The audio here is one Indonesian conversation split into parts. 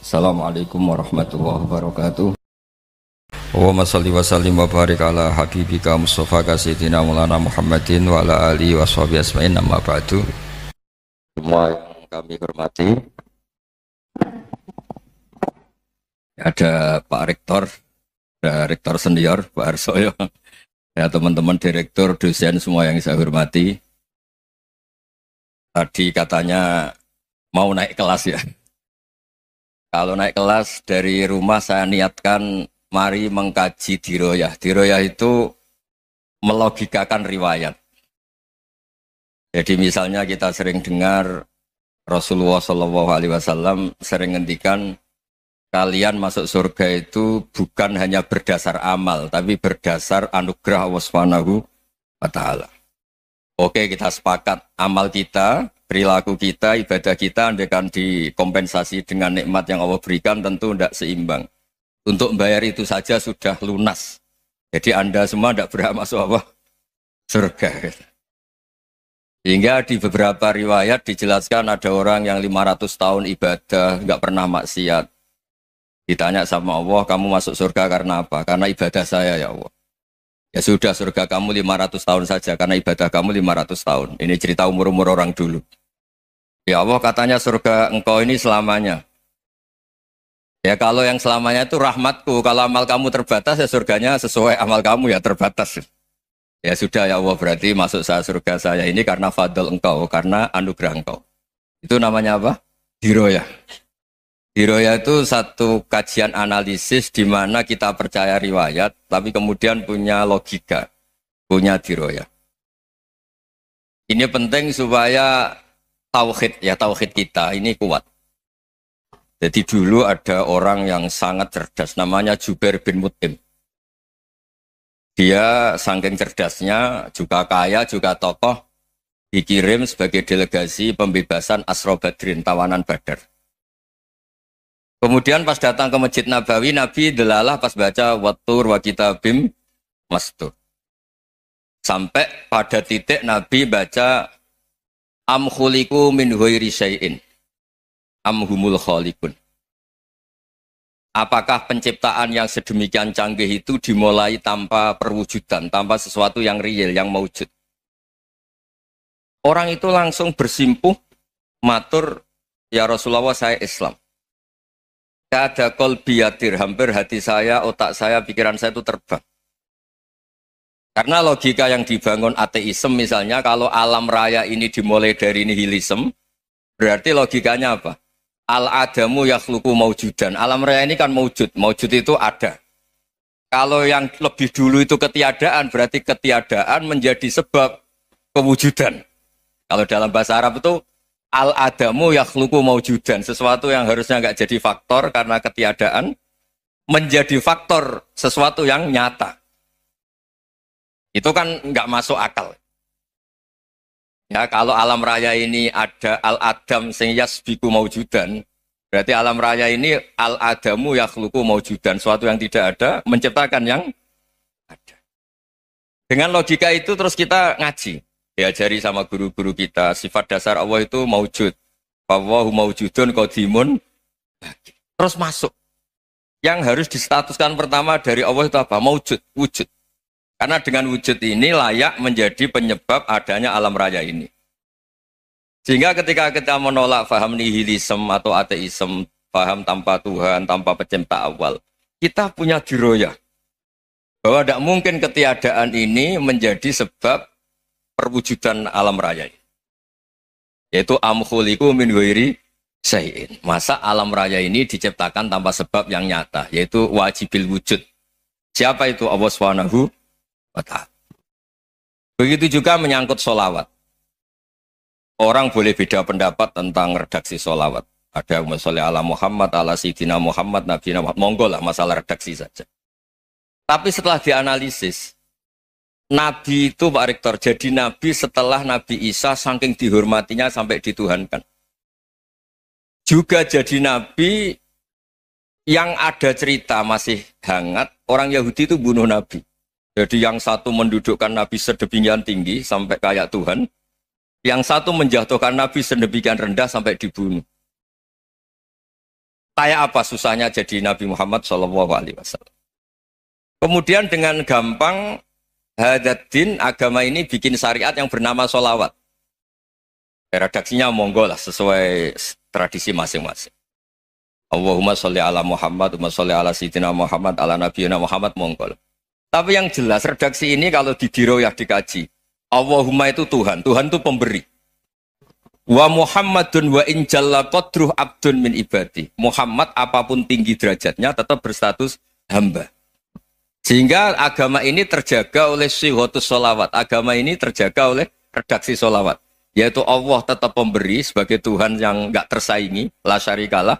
Assalamualaikum warahmatullahi wabarakatuh. Allahumma salli wa sallim wa barik ala habibika Mustafa Sayyidina Maulana Muhammadin wa ala alihi wa sahbihi asma'in, amma ba'du. Semua yang kami hormati, ada Pak Rektor, ada Rektor Senior Pak Arsoyo, ya teman-teman direktur, dosen semua yang saya hormati. Tadi katanya mau naik kelas ya. Kalau naik kelas dari rumah saya niatkan mari mengkaji diroyah. Diroyah itu melogikakan riwayat. Jadi misalnya kita sering dengar Rasulullah SAW sering ngendikan kalian masuk surga itu bukan hanya berdasar amal, tapi berdasar anugerah Allah Subhanahu wa Ta'ala. Oke, kita sepakat amal kita, perilaku kita, ibadah kita andaikan dikompensasi dengan nikmat yang Allah berikan tentu tidak seimbang. Untuk membayar itu saja sudah lunas. Jadi Anda semua tidak berhak masuk apa? Surga. Sehingga di beberapa riwayat dijelaskan ada orang yang 500 tahun ibadah, nggak pernah maksiat. Ditanya sama Allah, kamu masuk surga karena apa? Karena ibadah saya ya Allah. Ya sudah, surga kamu 500 tahun saja karena ibadah kamu 500 tahun. Ini cerita umur-umur orang dulu. Ya Allah katanya surga engkau ini selamanya. Ya kalau yang selamanya itu rahmatku. Kalau amal kamu terbatas ya surganya sesuai amal kamu ya terbatas. Ya sudah ya Allah, berarti masuk saya surga saya ini karena fadl engkau, karena anugerah engkau. Itu namanya apa? Diroyah. Diroyah itu satu kajian analisis di mana kita percaya riwayat, tapi kemudian punya logika, punya diroyah. Ini penting supaya tauhid kita ini kuat. Jadi dulu ada orang yang sangat cerdas, namanya Jubair bin Mut'im. Dia saking cerdasnya, juga kaya, juga tokoh, dikirim sebagai delegasi pembebasan Asra Badrin, tawanan Badar. Kemudian pas datang ke Masjid Nabawi, Nabi delalah pas baca Wattur wa kitabim mastur. Sampai pada titik Nabi baca Am khuliqu min ghairi syai'in am humul khaliqun. Apakah penciptaan yang sedemikian canggih itu dimulai tanpa perwujudan, tanpa sesuatu yang real, yang maujud? Orang itu langsung bersimpuh, matur, ya Rasulullah saya Islam. Ada kolbi yatir, hampir hati saya, otak saya, pikiran saya itu terbang. Karena logika yang dibangun ateisme misalnya, kalau alam raya ini dimulai dari nihilisme, berarti logikanya apa? Al-adamu yakhluqu maujudan. Alam raya ini kan maujud, maujud itu ada. Kalau yang lebih dulu itu ketiadaan, berarti ketiadaan menjadi sebab kewujudan. Kalau dalam bahasa Arab itu, Al-adamu yakhluqu maujudan. Sesuatu yang harusnya nggak jadi faktor karena ketiadaan, menjadi faktor sesuatu yang nyata. Itu kan nggak masuk akal. Ya, kalau alam raya ini ada al-adam sing yasbiku maujudan, berarti alam raya ini al-adamu yakhluqu maujudan. Sesuatu yang tidak ada, menciptakan yang ada. Dengan logika itu terus kita ngaji. Diajari sama guru-guru kita, sifat dasar Allah itu maujud. Wallahu maujudun qadimun. Terus masuk. Yang harus distatuskan pertama dari Allah itu apa? Maujud, wujud. Karena dengan wujud ini layak menjadi penyebab adanya alam raya ini. Sehingga ketika kita menolak faham nihilisme atau ateisme, faham tanpa Tuhan, tanpa pencipta awal, kita punya diroyah. Bahwa tidak mungkin ketiadaan ini menjadi sebab perwujudan alam raya ini. Yaitu am khuliqu min ghairi syai'in. Masa alam raya ini diciptakan tanpa sebab yang nyata, yaitu wajibil wujud. Siapa itu? Allah Subhanahu wa Ta'ala. Begitu juga menyangkut sholawat. Orang boleh beda pendapat tentang redaksi sholawat. Ada Muhammad ala Muhammad, ala Sayyidina Muhammad, Nabi Muhammad. Monggo lah, masalah redaksi saja. Tapi setelah dianalisis, Nabi itu Pak Rektor, jadi Nabi setelah Nabi Isa saking dihormatinya sampai dituhankan. Juga jadi Nabi yang ada cerita masih hangat, orang Yahudi itu bunuh Nabi. Jadi yang satu mendudukkan Nabi sedemikian tinggi sampai kayak Tuhan, yang satu menjatuhkan Nabi sedemikian rendah sampai dibunuh. Kayak apa susahnya jadi Nabi Muhammad SAW. Kemudian dengan gampang hadatin agama ini bikin syariat yang bernama sholawat. Redaksinya monggo lah sesuai tradisi masing-masing. Allahumma sholli ala Muhammad, Allahumma sholli ala Sayyidina Muhammad, ala Nabiyina Muhammad, monggo. Tapi yang jelas redaksi ini kalau di diroyah dikaji, Allahumma itu Tuhan, Tuhan itu pemberi. Wa Muhammadun wa in jalla qadruh abdun min ibadi. Muhammad apapun tinggi derajatnya tetap berstatus hamba. Sehingga agama ini terjaga oleh syihotus sholawat. Agama ini terjaga oleh redaksi sholawat. Yaitu Allah tetap pemberi sebagai Tuhan yang enggak tersaingi, la syarikalah.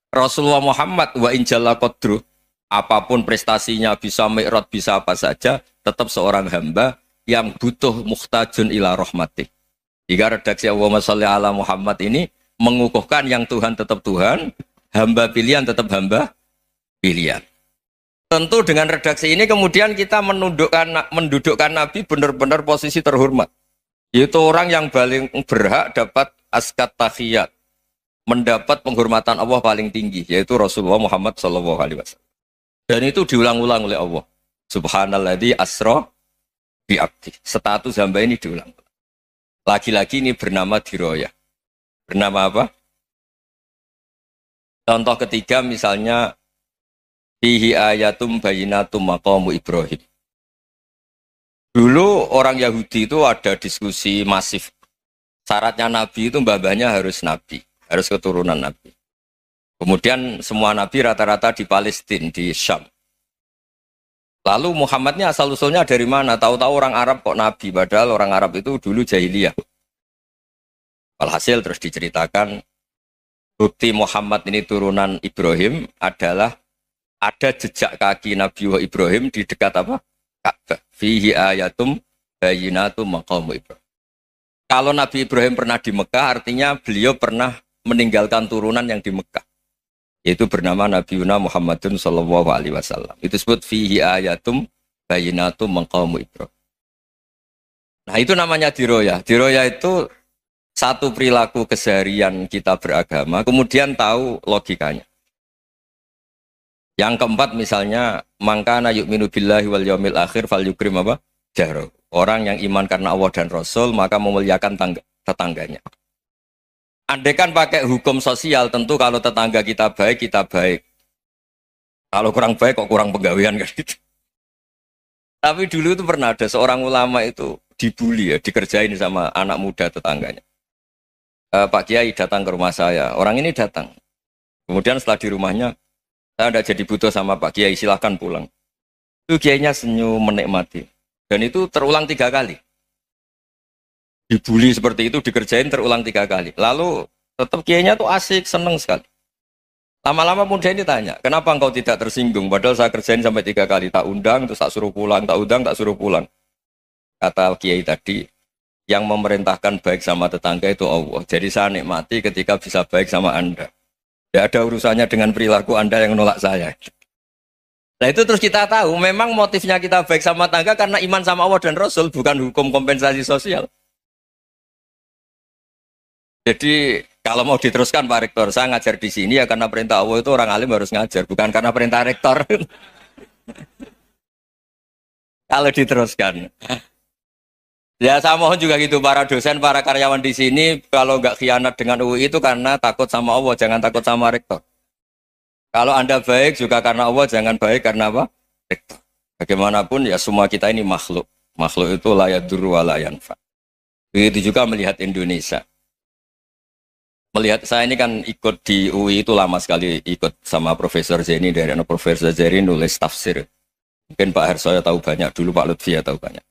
Rasulullah Muhammad wa in jalla qadruh, apapun prestasinya, bisa mi'raj, bisa apa saja, tetap seorang hamba yang butuh muhtajun ila rahmatih. Jika redaksi Allahumma sholli ala Muhammad ini mengukuhkan yang Tuhan tetap Tuhan, hamba pilihan tetap hamba pilihan. Tentu dengan redaksi ini kemudian kita mendudukkan Nabi benar-benar posisi terhormat. Yaitu orang yang paling berhak dapat askat tahiyat, mendapat penghormatan Allah paling tinggi, yaitu Rasulullah Muhammad SAW. Dan itu diulang-ulang oleh Allah. Subhanalladzi asra bi'abdi. Status hamba ini diulang. Lagi-lagi ini bernama diroyah. Bernama apa? Contoh ketiga misalnya fihi ayatum bayinatum maqamu Ibrahim. Dulu orang Yahudi itu ada diskusi masif. Syaratnya Nabi itu mbah-mbahnya harus Nabi. Harus keturunan Nabi. Kemudian semua Nabi rata-rata di Palestina, di Syam. Lalu Muhammadnya asal-usulnya dari mana? Tahu-tahu orang Arab kok Nabi, padahal orang Arab itu dulu jahiliyah. Alhasil terus diceritakan, bukti Muhammad ini turunan Ibrahim adalah ada jejak kaki Nabi Ibrahim di dekat apa? Ka'bah. Fihi ayatum bayinatum maqamu Ibrahim. Kalau Nabi Ibrahim pernah di Mekah, artinya beliau pernah meninggalkan turunan yang di Mekah. Yaitu bernama Nabi Muhammadun sallallahu alaihi wasallam. Itu disebut fihi ayatum bayinatum maqamu Ibrahim. Nah, itu namanya diroyah. Diroyah itu satu perilaku keseharian kita beragama, kemudian tahu logikanya. Yang keempat misalnya, mangkana yu'minu billahi wal yaumil akhir fal yukrim apa? Jaro. Orang yang iman karena Allah dan Rasul, maka memuliakan tetangganya. Andaikan pakai hukum sosial, tentu kalau tetangga kita baik, kita baik. Kalau kurang baik, kok kurang penggawean kan gitu. Tapi dulu itu pernah ada seorang ulama itu dibully ya, dikerjain sama anak muda tetangganya. Pak Kiai datang ke rumah saya, orang ini datang. Kemudian setelah di rumahnya, saya tidak jadi butuh sama Pak Kiai, silahkan pulang. Itu Kiainya senyum menikmati. Dan itu terulang 3 kali. Dibully seperti itu, dikerjain terulang 3 kali. Lalu tetap Kiainya tuh asik, seneng sekali. Lama-lama pun dia ini tanya, kenapa engkau tidak tersinggung? Padahal saya kerjain sampai 3 kali, tak undang, terus tak suruh pulang, tak undang, tak suruh pulang. Kata Kiai tadi, yang memerintahkan baik sama tetangga itu Allah. Jadi saya nikmati ketika bisa baik sama Anda. Tidak ada urusannya dengan perilaku Anda yang menolak saya. Nah itu terus kita tahu, memang motifnya kita baik sama tetangga karena iman sama Allah dan Rasul, bukan hukum kompensasi sosial. Jadi kalau mau diteruskan Pak Rektor, saya ngajar di sini ya karena perintah Allah itu orang alim harus ngajar, bukan karena perintah Rektor. Kalau diteruskan. Ya saya mohon juga gitu para dosen, para karyawan di sini kalau nggak khianat dengan UI itu karena takut sama Allah, jangan takut sama Rektor. Kalau Anda baik juga karena Allah, jangan baik karena apa? Rektor. Bagaimanapun ya semua kita ini makhluk. Makhluk itu la yadurru wa la yanfa. Begitu juga melihat Indonesia. Melihat saya ini kan ikut di UI itu lama sekali, ikut sama Profesor Zeni, dari Profesor Zeni nulis tafsir. Mungkin Pak Hersoyo tahu banyak, dulu Pak Lutfi ya tahu banyak.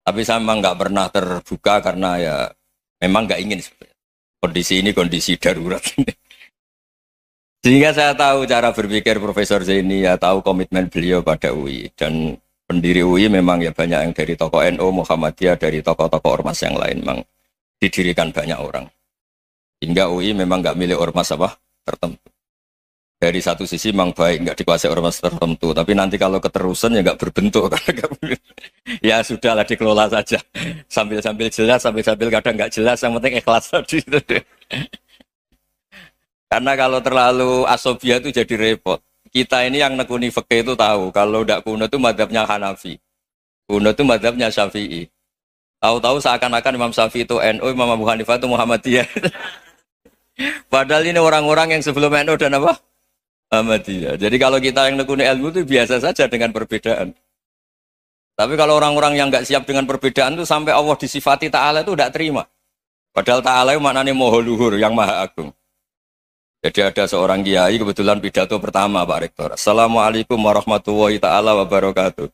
Tapi saya memang nggak pernah terbuka karena ya memang nggak ingin sebenarnya. Kondisi ini kondisi darurat. Sehingga saya tahu cara berpikir Profesor Zeni, ya tahu komitmen beliau pada UI. Dan pendiri UI memang ya banyak yang dari tokoh NU, Muhammadiyah, dari tokoh-tokoh ormas yang lain memang didirikan banyak orang. Hingga UI memang nggak milik ormas apa tertentu. Dari satu sisi memang baik, nggak dikuasai ormas tertentu. Tapi nanti kalau keterusan ya nggak berbentuk. Ya sudahlah dikelola saja. Sambil-sambil jelas, sambil-sambil kadang nggak jelas. Yang penting ikhlas tadi. Karena kalau terlalu asobia itu jadi repot. Kita ini yang nekuni fikih itu tahu. Kalau tidak kuno itu madhabnya Hanafi. Kuno itu madhabnya Syafi'i. Tahu-tahu seakan-akan Imam Syafi'i itu NU, Imam Abu Hanifah itu Muhammadiyah. Padahal ini orang-orang yang sebelum NU dan apa? Muhammadiyah. Jadi kalau kita yang nekuni ilmu itu biasa saja dengan perbedaan. Tapi kalau orang-orang yang nggak siap dengan perbedaan itu sampai Allah disifati Ta'ala itu tidak terima. Padahal Ta'ala itu maknanya Maha Luhur, yang Maha Agung. Jadi ada seorang kiai kebetulan pidato pertama Pak Rektor. Assalamualaikum warahmatullahi ta'ala wabarakatuh.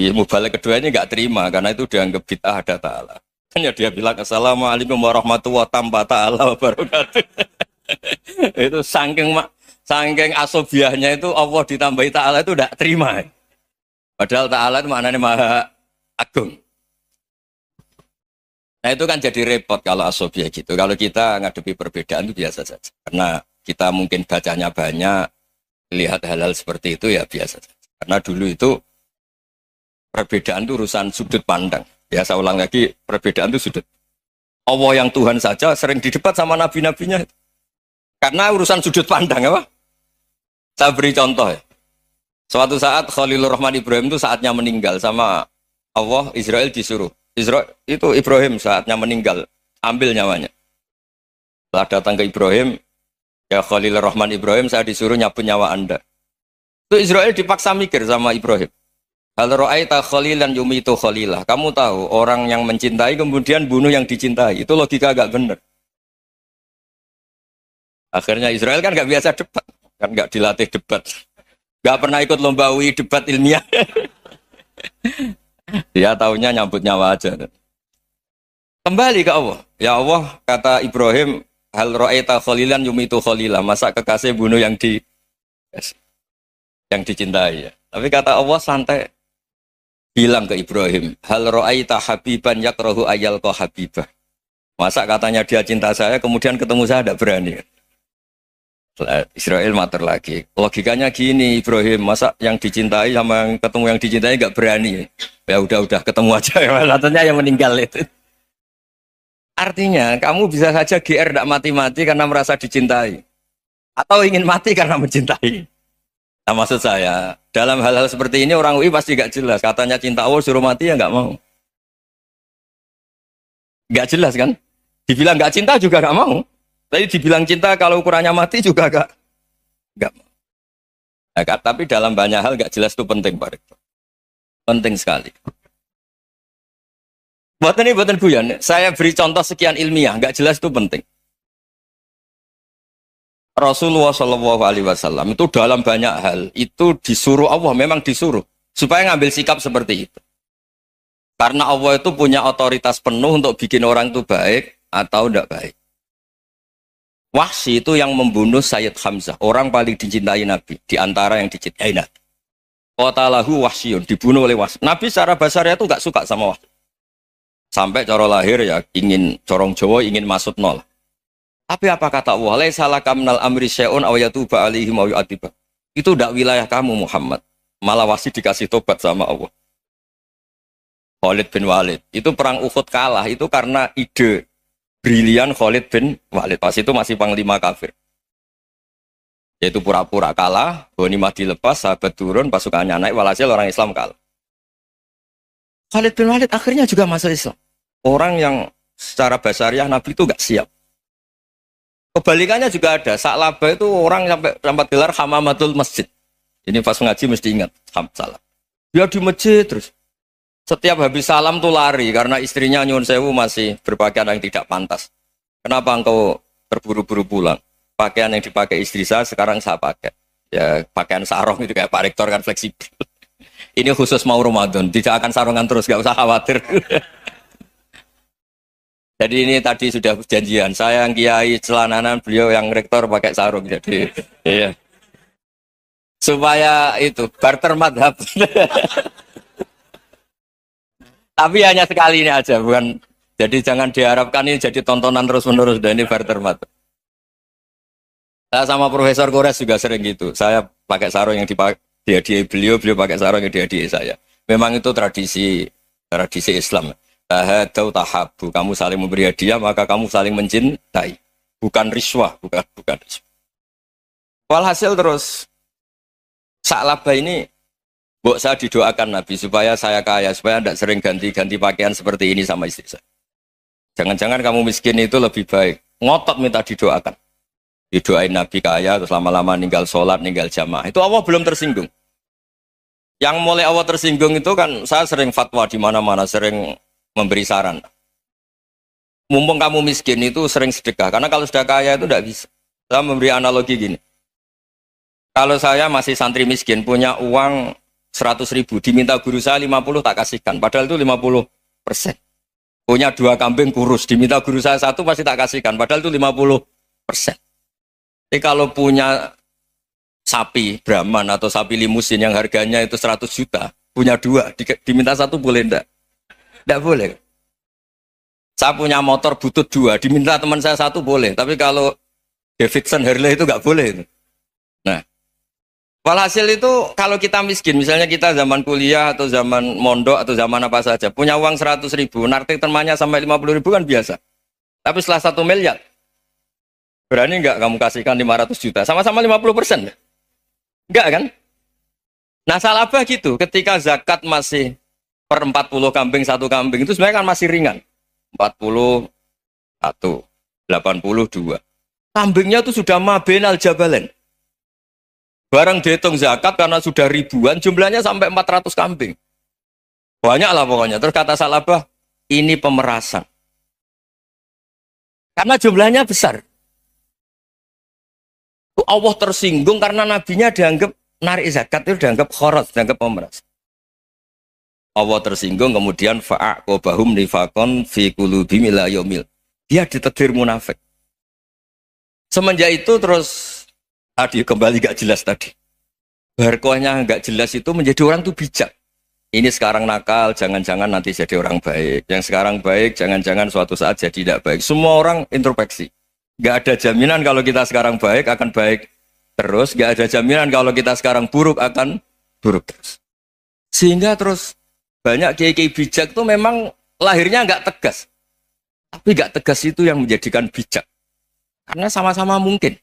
Ilmu balik kedua ini nggak terima karena itu dianggap bid'ah ada Ta'ala. Hanya dia bilang Assalamualaikum warahmatullahi ta'ala wabarakatuh. Itu saking asobiahnya itu Allah ditambahi Ta'ala itu tidak terima. Padahal Ta'ala itu maknanya Maha Agung. Nah itu kan jadi repot kalau asobia gitu. Kalau kita ngadepi perbedaan itu biasa saja. Karena kita mungkin bacanya banyak, lihat hal-hal seperti itu ya biasa saja. Karena dulu itu perbedaan itu urusan sudut pandang. Ya saya ulang lagi, perbedaan itu sudut. Allah yang Tuhan saja sering didebat sama nabi-nabinya. Karena urusan sudut pandang apa? Saya beri contoh ya. Suatu saat Khalilur Rahman Ibrahim itu saatnya meninggal sama Allah, Israel disuruh. Itu Ibrahim saatnya meninggal, ambil nyawanya. Setelah datang ke Ibrahim, ya Khalilur Rahman Ibrahim, saya disuruh nyabut nyawa Anda. Itu Israel dipaksa mikir sama Ibrahim. Hal ra'aita khalilan yumitu khalilah. Kamu tahu orang yang mencintai kemudian bunuh yang dicintai. Itu logika agak benar. Akhirnya Israel kan gak biasa debat, kan gak dilatih debat. Gak pernah ikut lomba UI debat ilmiah. Dia taunya nyambut nyawa aja. Kembali ke Allah. Ya Allah, kata Ibrahim, hal ra'aita khalilan yumitu khalilah. Masa kekasih bunuh yang dicintai ya. Tapi kata Allah santai. Bilang ke Ibrahim, hal ra'aita habiban yakrahu ayyalqa habibah. Masa katanya dia cinta saya, kemudian ketemu saya tidak berani. Israel mater lagi. Logikanya gini Ibrahim, masa yang dicintai sama yang ketemu yang dicintai nggak berani? Ya udah ketemu aja. Katanya yang meninggal itu. Artinya kamu bisa saja GR tidak mati-mati karena merasa dicintai, atau ingin mati karena mencintai. Nah maksud saya dalam hal-hal seperti ini orang UI pasti nggak jelas. Katanya cinta Allah suruh mati ya nggak mau. Nggak jelas kan? Dibilang nggak cinta juga nggak mau. Tapi dibilang cinta kalau ukurannya mati juga enggak. Nah, tapi dalam banyak hal enggak jelas itu penting Pak Rektor. Penting sekali. Buatan guyon. Saya beri contoh sekian ilmiah, enggak jelas itu penting. Rasulullah SAW itu dalam banyak hal itu disuruh Allah, memang disuruh supaya ngambil sikap seperti itu. Karena Allah itu punya otoritas penuh untuk bikin orang itu baik atau enggak baik. Wahsy itu yang membunuh Sayyid Hamzah, orang paling dicintai Nabi, di antara yang dicintai Nabi. Qatalahu Wahsyun, dibunuh oleh Wahsy. Nabi secara basarnya itu nggak suka sama Wahsy. Sampai cara lahir ya ingin corong Jawa, ingin masuk nol. Tapi apa kata Allah? Laisa laka minal amri syai'un aw yatuba alaihim aw yu'adziba. Itu tidak wilayah kamu Muhammad. Malah Wahsy dikasih tobat sama Allah. Khalid bin Walid, itu perang Uhud kalah itu karena ide brilian Khalid bin Walid. Pas itu masih panglima kafir. Yaitu pura-pura kalah, ghanimah dilepas, sahabat turun, pasukannya naik, walhasil orang Islam kalah. Khalid bin Walid akhirnya juga masuk Islam. Orang yang secara basariah Nabi itu gak siap. Kebalikannya juga ada. Sa'labah itu orang sampai gelar hamamatul masjid. Ini pas ngaji mesti ingat. Salah. Dia di masjid terus. Setiap habis salam tuh lari karena istrinya nyuwun sewu masih berpakaian yang tidak pantas. Kenapa engkau terburu-buru pulang? Pakaian yang dipakai istri saya sekarang saya pakai. Ya pakaian sarung itu kayak Pak Rektor kan fleksibel. Ini khusus mau Ramadan, tidak akan sarungan terus, gak usah khawatir. Jadi ini tadi sudah janjian. Saya yang kiai celananan, beliau yang rektor pakai sarung. Jadi iya. Supaya itu barter madhab. Tapi hanya sekali ini aja, bukan. Jadi jangan diharapkan ini jadi tontonan terus-menerus. Dan ini barter mata. Saya sama Profesor Kores juga sering gitu. Saya pakai sarung yang dihadiahi beliau pakai sarung yang dihadiahi saya. Memang itu tradisi Islam. Tahadau tahabu. Kamu saling memberi hadiah, maka kamu saling mencintai. bukan riswah, bukan riswah. Walhasil terus Sa'labah ini mbok saya didoakan Nabi supaya saya kaya, supaya tidak sering ganti-ganti pakaian seperti ini sama istri saya. Jangan-jangan kamu miskin itu lebih baik. Ngotot minta didoakan. Didoain Nabi kaya, terus lama-lama ninggal sholat, ninggal jamaah. Itu Allah belum tersinggung. Yang mulai Allah tersinggung itu kan saya sering fatwa di mana-mana, sering memberi saran. Mumpung kamu miskin itu sering sedekah. Karena kalau sudah kaya itu tidak bisa. Saya memberi analogi gini. Kalau saya masih santri miskin, punya uang 100.000, diminta guru saya 50 tak kasihkan, padahal itu 50%. Punya 2 kambing kurus, diminta guru saya 1 pasti tak kasihkan, padahal itu 50%. Jadi kalau punya sapi Brahman atau sapi limusin yang harganya itu 100 juta, punya 2, diminta 1 boleh enggak? Enggak boleh. Saya punya motor butut 2, diminta teman saya 1 boleh, tapi kalau Davidson Harley itu enggak boleh. Nah, walhasil itu kalau kita miskin, misalnya kita zaman kuliah atau zaman mondok atau zaman apa saja, punya uang 100.000, nartik temannya sampai 50.000 kan biasa. Tapi setelah 1 miliar, berani nggak kamu kasihkan 500 juta? Sama-sama 50%. Enggak kan? Nah Sa'labah gitu, ketika zakat masih per 40 kambing, 1 kambing, itu sebenarnya kan masih ringan. 41, 82. Kambingnya itu sudah mabenal jabalen. Barang dihitung zakat karena sudah ribuan, jumlahnya sampai 400 kambing. Banyak lah pokoknya. Terus kata Sa'labah, ini pemerasan. Karena jumlahnya besar. Allah tersinggung karena nabinya dianggap narik zakat itu dianggap khorat, dianggap pemeras. Allah tersinggung kemudian fa'aqobahum nifakon fi qulubihim ila yaumil. Dia ditetir munafik. Semenjak itu terus tadi kembali gak jelas tadi. Barkohnya gak jelas itu menjadi orang tuh bijak. Ini sekarang nakal, jangan-jangan nanti jadi orang baik. Yang sekarang baik, jangan-jangan suatu saat jadi tidak baik. Semua orang introspeksi. Gak ada jaminan kalau kita sekarang baik akan baik terus. Gak ada jaminan kalau kita sekarang buruk akan buruk terus. Sehingga terus banyak kiai-kiai bijak tuh memang lahirnya gak tegas. Tapi gak tegas itu yang menjadikan bijak. Karena sama-sama mungkin.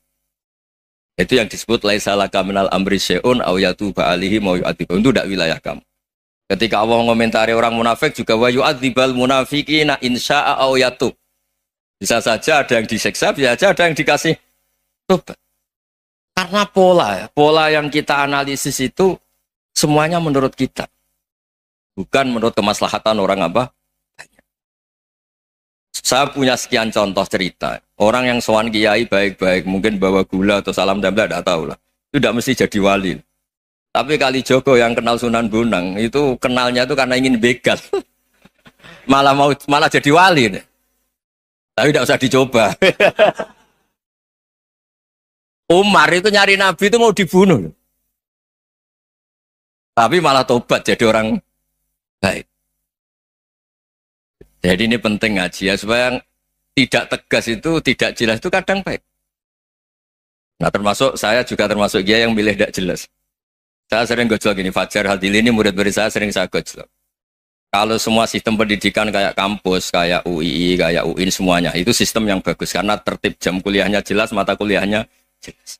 Itu yang disebut laisa laka minal amri syai'un aw yatuba alihi mau yu'adzib. Itu tidak wilayah kamu. Ketika Allah mengomentari orang munafik juga wa yu'adzibal munafiqina insya'a aw yatub. Bisa saja ada yang disiksa, bisa saja ada yang dikasih tobat. Karena pola yang kita analisis itu semuanya menurut kita. Bukan menurut kemaslahatan orang apa? Saya punya sekian contoh cerita. Orang yang sowan kiai baik-baik, mungkin bawa gula atau salam tempel, tidak tahu lah. Itu tidak mesti jadi wali. Tapi kali Joko yang kenal Sunan Bonang, itu kenalnya itu karena ingin begal. malah jadi wali. Tapi tidak usah dicoba. Umar itu nyari Nabi itu mau dibunuh. Tapi malah tobat jadi orang baik. Jadi ini penting ngaji ya, supaya tidak tegas itu, tidak jelas itu kadang baik. Nah termasuk saya juga termasuk dia yang milih tidak jelas. Saya sering gojlok gini, Fajar Hadili ini murid-murid saya sering saya gojlok. Kalau semua sistem pendidikan kayak kampus, kayak UII, kayak UIN semuanya, itu sistem yang bagus. Karena tertib jam kuliahnya jelas, mata kuliahnya jelas.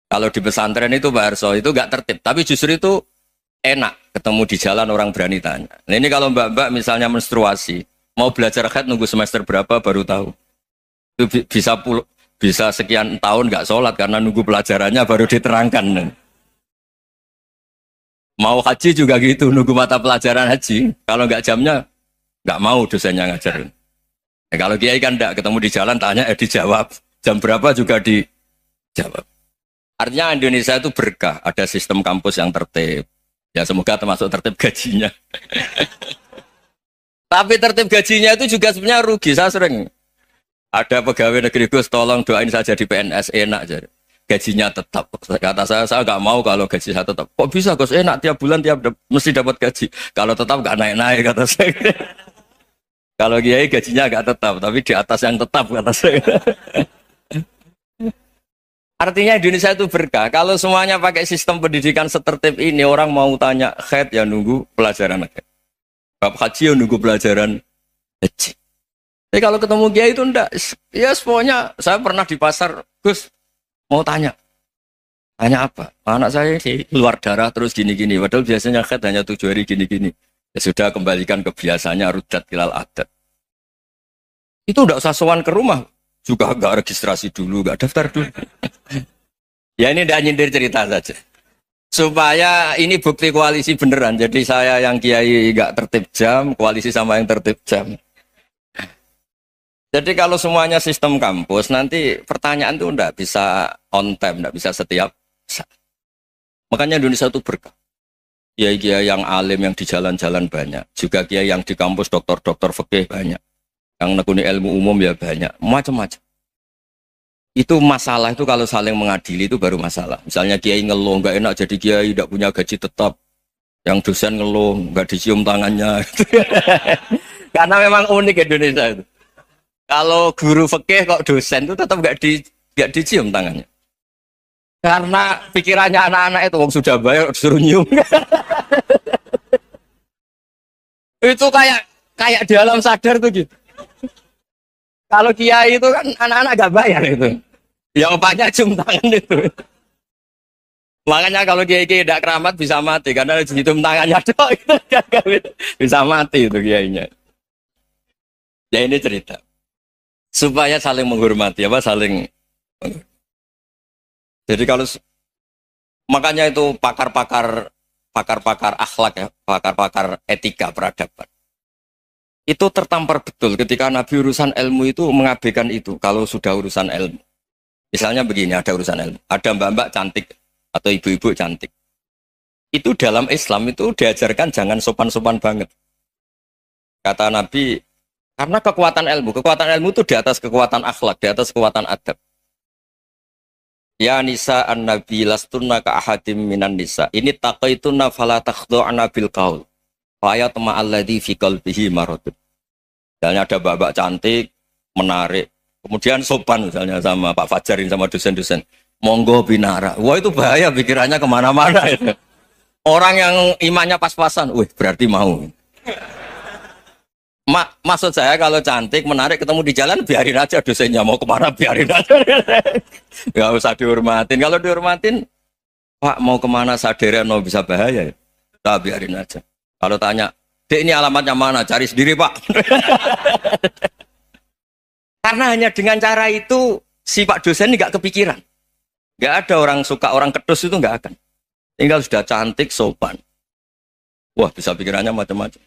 Kalau di pesantren itu Pak Harso, itu nggak tertib. Tapi justru itu enak, ketemu di jalan orang berani tanya. Nah ini kalau mbak-mbak misalnya menstruasi, mau belajar haid nunggu semester berapa baru tahu. Itu bisa sekian tahun nggak sholat karena nunggu pelajarannya baru diterangkan. Mau haji juga gitu, nunggu mata pelajaran haji. Kalau nggak jamnya, nggak mau dosennya ngajarin. Ya, kalau kiai kan nggak ketemu di jalan, tanya dijawab. Jam berapa juga dijawab. Artinya Indonesia itu berkah, ada sistem kampus yang tertib. Ya semoga termasuk tertib gajinya. Tapi tertib gajinya itu juga sebenarnya rugi. Saya sering ada pegawai negeri Gus, tolong doain saja di PNS enak jadi. Gajinya tetap. Kata saya nggak mau kalau gaji saya tetap. Kok bisa Gus enak tiap bulan mesti dapat gaji. Kalau tetap nggak naik-naik kata saya. Kalau kiai gajinya nggak tetap, tapi di atas yang tetap kata saya. Artinya Indonesia itu berkah. Kalau semuanya pakai sistem pendidikan setertib ini, orang mau tanya haid ya nunggu pelajaran haid. Bab haji ya nunggu pelajaran haji. Tapi kalau ketemu kiai itu enggak. Ya pokoknya saya pernah di pasar, Gus mau tanya. Tanya apa? Anak saya sih keluar darah terus gini-gini. Padahal biasanya khat hanya 7 hari gini-gini. Ya sudah kembalikan ke biasanya rudat ilal adat. Itu enggak usah sowan ke rumah. Juga enggak registrasi dulu, enggak daftar dulu. Ya ini enggak nyindir cerita saja. Supaya ini bukti koalisi beneran. Jadi saya yang kiai enggak tertib jam, koalisi sama yang tertib jam. Jadi kalau semuanya sistem kampus, nanti pertanyaan itu enggak bisa on time, enggak bisa setiap saat. Makanya Indonesia itu berkah. Kiai-kiai yang alim yang di jalan-jalan banyak. Juga kiai yang di kampus dokter-dokter fikih banyak. Yang nekuni ilmu umum ya banyak. Macam-macam. Itu masalah itu kalau saling mengadili itu baru masalah. Misalnya kiai ngeluh, enggak enak jadi kiai, enggak punya gaji tetap. Yang dosen ngeluh, enggak dicium tangannya. Karena memang unik Indonesia itu. Kalau guru fikih kok dosen itu tetap nggak dicium tangannya. Karena pikirannya anak-anak itu wong sudah bayar disuruh nyium. Itu kayak di alam sadar tuh gitu. Kalau kiai itu kan anak-anak nggak bayar itu. Yang opaknya cium tangan itu. Makanya kalau kiai-kiai tidak keramat bisa mati karena cium tangannya doang itu bisa mati itu kiainya. Ya ini cerita. Supaya saling menghormati saling. Jadi kalau makanya itu pakar-pakar akhlak ya, pakar-pakar etika peradaban. Itu tertampar betul ketika Nabi urusan ilmu itu mengabaikan itu kalau sudah urusan ilmu. Misalnya begini, ada urusan ilmu, ada mbak-mbak cantik atau ibu-ibu cantik. Itu dalam Islam itu diajarkan jangan sopan-sopan banget. Kata Nabi, karena kekuatan ilmu itu di atas kekuatan akhlak, di atas kekuatan adab. Ya nisa an-nabi lastunna ka ahadim minan nisa. Ini taqaitunna fala takhdu'na bil qaul. Fa yatma alladhi fi qalbihi maradun. Misalnya ada babak cantik, menarik. Kemudian sopan misalnya sama Pak Fajarin sama dosen-dosen. Monggo binara. Wah itu bahaya pikirannya kemana-mana itu. Orang yang imannya pas-pasan, berarti mau. Maksud saya kalau cantik, menarik, ketemu di jalan, biarin aja dosennya mau kemana, biarin aja. Gak usah dihormatin. Kalau dihormatin, Pak mau kemana sadereno bisa bahaya ya. Nah, biarin aja. Kalau tanya, Dek ini alamatnya mana? Cari sendiri Pak. Karena hanya dengan cara itu, si Pak dosen ini gak kepikiran. Gak ada orang suka, orang kedus itu gak akan. Tinggal sudah cantik, sopan. Wah bisa pikirannya macam-macam.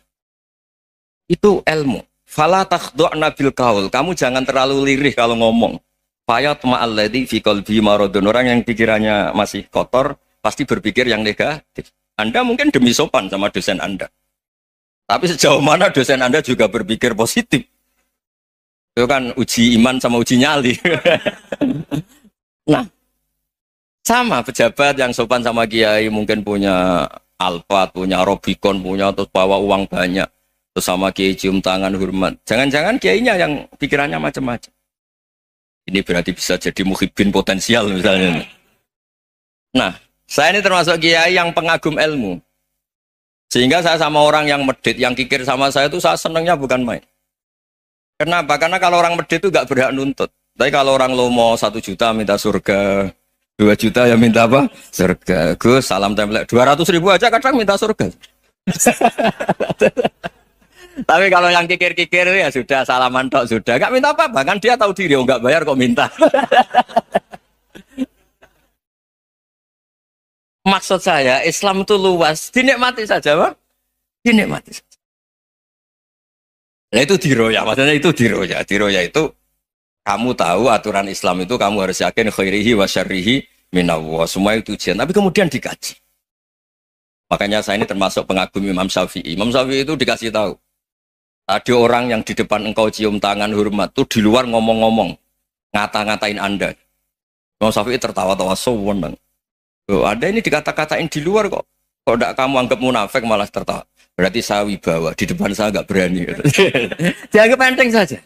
Itu ilmu. Fala takhdu'na bil qaul. Kamu jangan terlalu lirih kalau ngomong. Fayat ma'alladzi fi qalbi maradun. Orang yang pikirannya masih kotor pasti berpikir yang negatif. Anda mungkin demi sopan sama dosen Anda. Tapi sejauh mana dosen Anda juga berpikir positif. Itu kan uji iman sama uji nyali. Nah, sama pejabat yang sopan sama kiai mungkin punya Alphard, punya Robicon, punya terus bawa uang banyak. Terus sama kiai cium tangan hormat. Jangan-jangan kiainya yang pikirannya macam-macam. Ini berarti bisa jadi muhibbin potensial misalnya. Nah, saya ini termasuk kiai yang pengagum ilmu. Sehingga saya sama orang yang medit, yang kikir sama saya itu saya senangnya bukan main. Kenapa? Karena kalau orang medit itu gak berhak nuntut. Tapi kalau orang lomo 1 juta minta surga, 2 juta ya minta apa? Surga. Gus, salam template. 200.000 aja kadang minta surga. Tapi kalau yang kikir-kikir ya sudah salaman tok sudah. Gak minta apa-apa kan dia tahu diri, nggak bayar kok minta. Maksud saya Islam itu luas, dinikmati saja Pak. Dinikmati saja. Nah itu diroya, maksudnya itu diroya. Diroya itu kamu tahu aturan Islam itu kamu harus yakin khairihi wa syarrihi minallah. Semua itu ujian, tapi kemudian dikaji. Makanya saya ini termasuk pengagum Imam Syafi'i. Imam Syafi'i itu dikasih tahu. Ada orang yang di depan engkau cium tangan hormat, tuh di luar ngomong-ngomong, ngata-ngatain Anda. Imam Syafi'i tertawa-tawa sewenang. Oh, ada ini dikata-katain di luar kok. Kok tidak kamu anggap munafik malah tertawa. Berarti saya wibawa, di depan saya nggak berani. Dianggap enteng saja.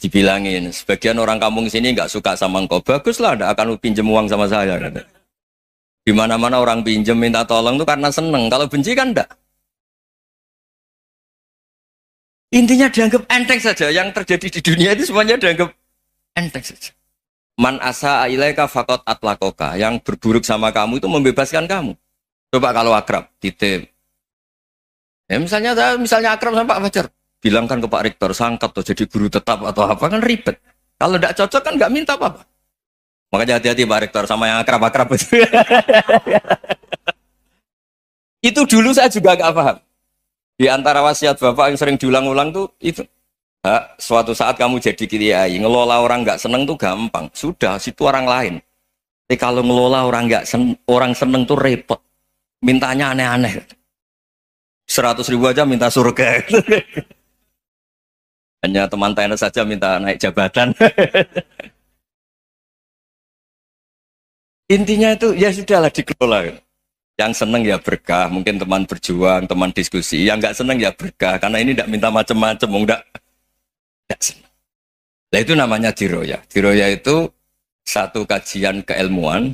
Dibilangin, sebagian orang kampung sini nggak suka sama engkau. Baguslah, tidak akan pinjam uang sama saya. Di mana-mana orang pinjam minta tolong tuh karena seneng. Kalau benci kan enggak. Intinya dianggap enteng saja. Yang terjadi di dunia itu semuanya dianggap enteng saja. Man asa ilaika faqat atlakoka. Yang berburuk sama kamu itu membebaskan kamu. Coba kalau akrab, titip. Ya misalnya akrab sama Pak Fajar. Bilangkan ke Pak Rektor, sangkat atau jadi guru tetap atau apa, kan ribet. Kalau tidak cocok kan nggak minta apa-apa. Makanya hati-hati Pak Rektor sama yang akrab-akrab itu. Itu dulu saya juga nggak paham. Di antara wasiat Bapak yang sering diulang-ulang tuh itu. Suatu saat kamu jadi kiai, ngelola orang nggak seneng tuh gampang. Sudah, situ orang lain. Tapi kalau ngelola orang nggak orang seneng tuh repot. Mintanya aneh-aneh. 100.000 aja minta surga. Hanya teman tenis saja minta naik jabatan. Intinya itu ya sudahlah dikelola. Yang seneng ya berkah, mungkin teman berjuang, teman diskusi. Yang nggak seneng ya berkah, karena ini tidak minta macam-macam, tidak seneng. Nah itu namanya diroya. Diroya itu satu kajian keilmuan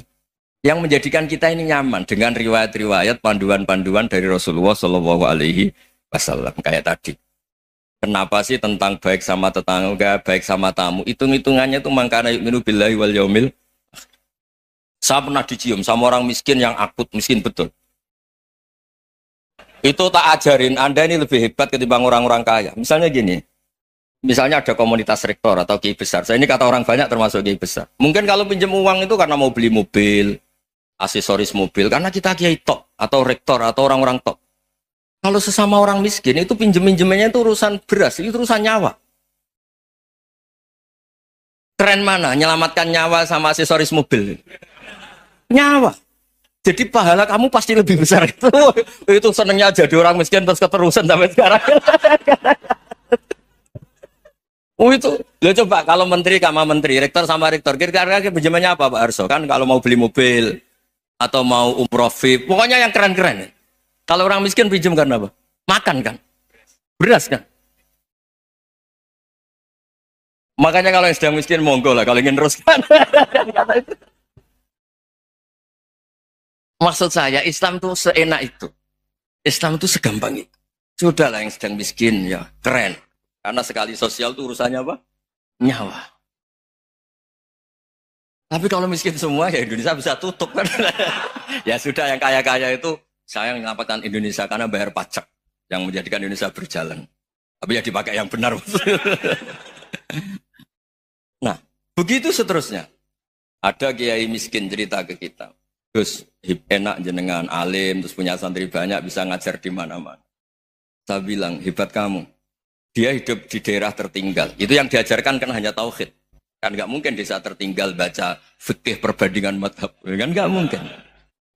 yang menjadikan kita ini nyaman dengan riwayat-riwayat, panduan-panduan dari Rasulullah Shallallahu Alaihi Wasallam kayak tadi. Kenapa sih tentang baik sama tetangga, baik sama tamu? Hitung-hitungannya itu mangkana yu'minu billahi wal yaumil. Saya pernah dicium sama orang miskin yang akut, miskin betul. Itu tak ajarin, Anda ini lebih hebat ketimbang orang-orang kaya. Misalnya gini, misalnya ada komunitas rektor atau kiai besar. Saya ini kata orang banyak termasuk kiai besar. Mungkin kalau pinjam uang itu karena mau beli mobil, aksesoris mobil, karena kita kiai top atau rektor atau orang-orang top. Kalau sesama orang miskin itu pinjem-pinjemannya itu urusan beras, itu urusan nyawa. Keren mana? Nyelamatkan nyawa sama aksesoris mobil. Nyawa. Jadi pahala kamu pasti lebih besar itu. Itu senengnya jadi orang miskin terus keterusan sampai sekarang. Oh itu, lo coba kalau menteri sama menteri, rektor sama rektor, kira-kira pinjamannya apa Pak Arso? Kan kalau mau beli mobil atau mau umroh VIP, pokoknya yang keren-keren. Kalau orang miskin pinjam karena apa? Makan kan, beras kan. Makanya kalau yang sedang miskin monggo lah, kalau ingin teruskan. Maksud saya Islam tuh seenak itu, Islam tuh segampang itu. Sudahlah yang sedang miskin ya keren. Karena sekali sosial itu urusannya apa? Nyawa. Tapi kalau miskin semua ya Indonesia bisa tutup kan. Ya sudah yang kaya-kaya itu saya menyelamatkan Indonesia karena bayar pajak yang menjadikan Indonesia berjalan. Tapi ya dipakai yang benar. Nah, begitu seterusnya. Ada kiai miskin cerita ke kita. Terus enak jenengan alim, terus punya santri banyak, bisa ngajar di mana-mana. Saya bilang, hebat kamu. Dia hidup di daerah tertinggal. Itu yang diajarkan kan hanya tauhid. Kan nggak mungkin desa tertinggal baca fikih perbandingan madhab. Kan nggak mungkin.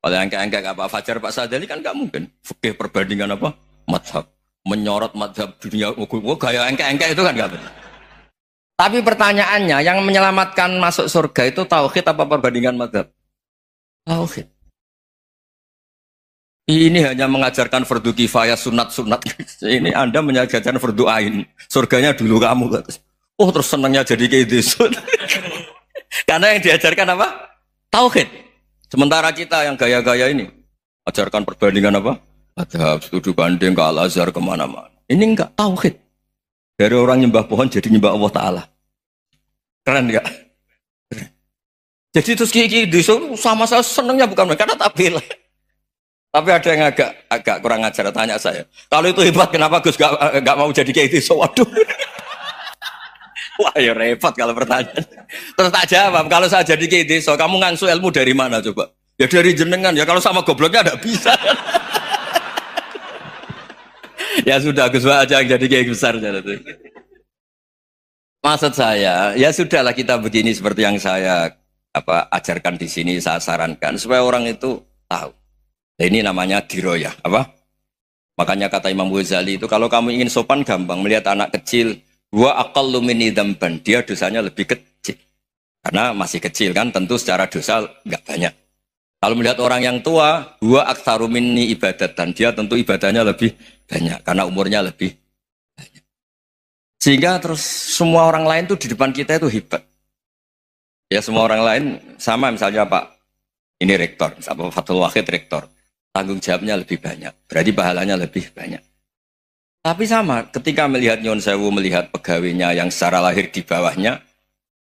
Kalau yang kayak Pak Fajar, Pak Sadali kan nggak mungkin. Fikih perbandingan apa? Madhab. Menyorot madhab dunia. Gaya engke-engke itu kan nggak benar. Tapi pertanyaannya, yang menyelamatkan masuk surga itu tauhid apa perbandingan madhab? Tauhid. Ini hanya mengajarkan fardu kifayah sunat-sunat. Ini Anda mengajarkan fardu ain. Surganya dulu kamu. Oh terus senangnya jadi kayak gitu. Karena yang diajarkan apa? Tauhid. Sementara kita yang gaya-gaya ini ajarkan perbandingan apa? Ada studi banding ke Al-Azhar kemana-mana. Ini enggak tauhid. Dari orang nyembah pohon jadi nyembah Allah Ta'ala. Keren enggak? Jadi terus kiki sama saya senangnya bukan karena tak pilih. Tapi ada yang agak kurang ajar, tanya saya. Kalau itu hebat, kenapa Gus gak mau jadi kayak gitu? Waduh. Wah ya repot kalau pertanyaan. Terus tak jawab, kalau saya jadi kayak gitu, kamu ngangsu ilmu dari mana coba? Ya dari jenengan, ya kalau sama gobloknya ada bisa. Ya sudah, Gus aja yang jadi kayak besar. Maksud saya, ya sudahlah kita begini seperti yang saya ajarkan di sini, saya sarankan. Supaya orang itu tahu. Nah, ini namanya diroyah, apa? Makanya kata Imam Ghazali itu kalau kamu ingin sopan gampang melihat anak kecil, wa aqallu minni dzamban, dia dosanya lebih kecil. Karena masih kecil kan, tentu secara dosa enggak banyak. Kalau melihat orang yang tua, wa aktsaru minni ibadatan, dia tentu ibadahnya lebih banyak karena umurnya lebih banyak. Sehingga terus semua orang lain tuh di depan kita itu hebat. Ya semua orang lain sama misalnya Pak ini rektor, Fathul Wahid rektor. Tanggung jawabnya lebih banyak, berarti pahalanya lebih banyak. Tapi sama, ketika melihat Nyon Sewu, melihat pegawainya yang secara lahir di bawahnya,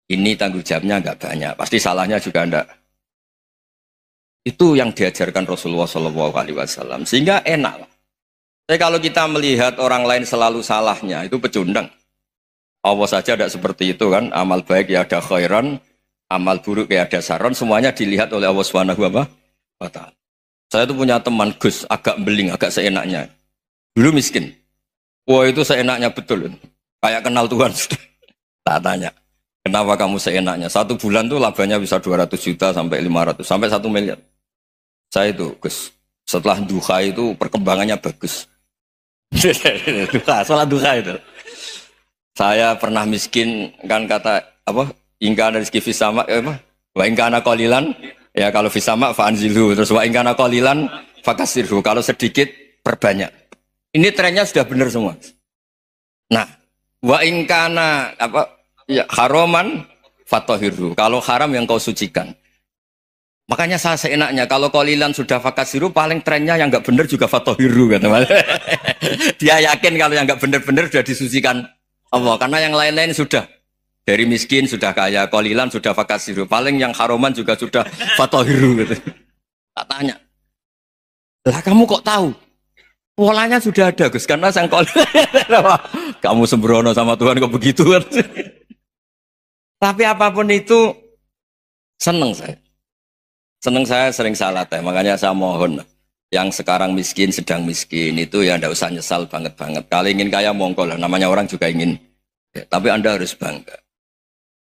ini tanggung jawabnya nggak banyak. Pasti salahnya juga enggak. Itu yang diajarkan Rasulullah SAW. Sehingga enak. Tapi kalau kita melihat orang lain selalu salahnya, itu pecundang. Allah saja tidak seperti itu kan. Amal baik ya ada khairan, amal buruk ya ada saron. Semuanya dilihat oleh Allah Subhanahu wa Ta'ala. Saya tuh punya teman Gus, agak beling, agak seenaknya. Dulu miskin. Wah itu seenaknya betul. Kayak kenal Tuhan. Tak tanya. Kenapa kamu seenaknya? 1 bulan tuh labanya bisa 200 juta sampai 500, sampai 1 miliar. Saya itu, Gus, setelah duha itu perkembangannya bagus. Duha, sholat duha itu. Saya pernah miskin, kan kata, apa, ingkana rizki fisama, apa, wa ingkana qalilan, ya kalau fisama fa'anzilu, terus wa ingkana qalilan fakasirhu, kalau sedikit perbanyak. Ini trennya sudah benar semua. Nah, wa ingkana, apa, ya, haroman fatohiru, kalau haram yang kau sucikan. Makanya saya seenaknya, kalau qalilan sudah fakasiru, paling trennya yang nggak benar juga fatohiru. Kata dia yakin kalau yang nggak benar-benar sudah disucikan Allah, karena yang lain-lain sudah. Dari miskin sudah kaya, qalilan sudah fakasiru, paling yang haroman juga sudah fatohiru. Gitu. Tak tanya, lah kamu kok tahu? Polanya sudah ada Gus, karena sang qalilan. Kamu sembrono sama Tuhan kok begitu kan? Tapi apapun itu, seneng saya. Seneng saya sering salah teh, makanya saya mohon yang sekarang miskin, sedang miskin itu ya ndak usah nyesal banget-banget. Kalau ingin kaya monggo lah, namanya orang juga ingin. Ya, tapi Anda harus bangga.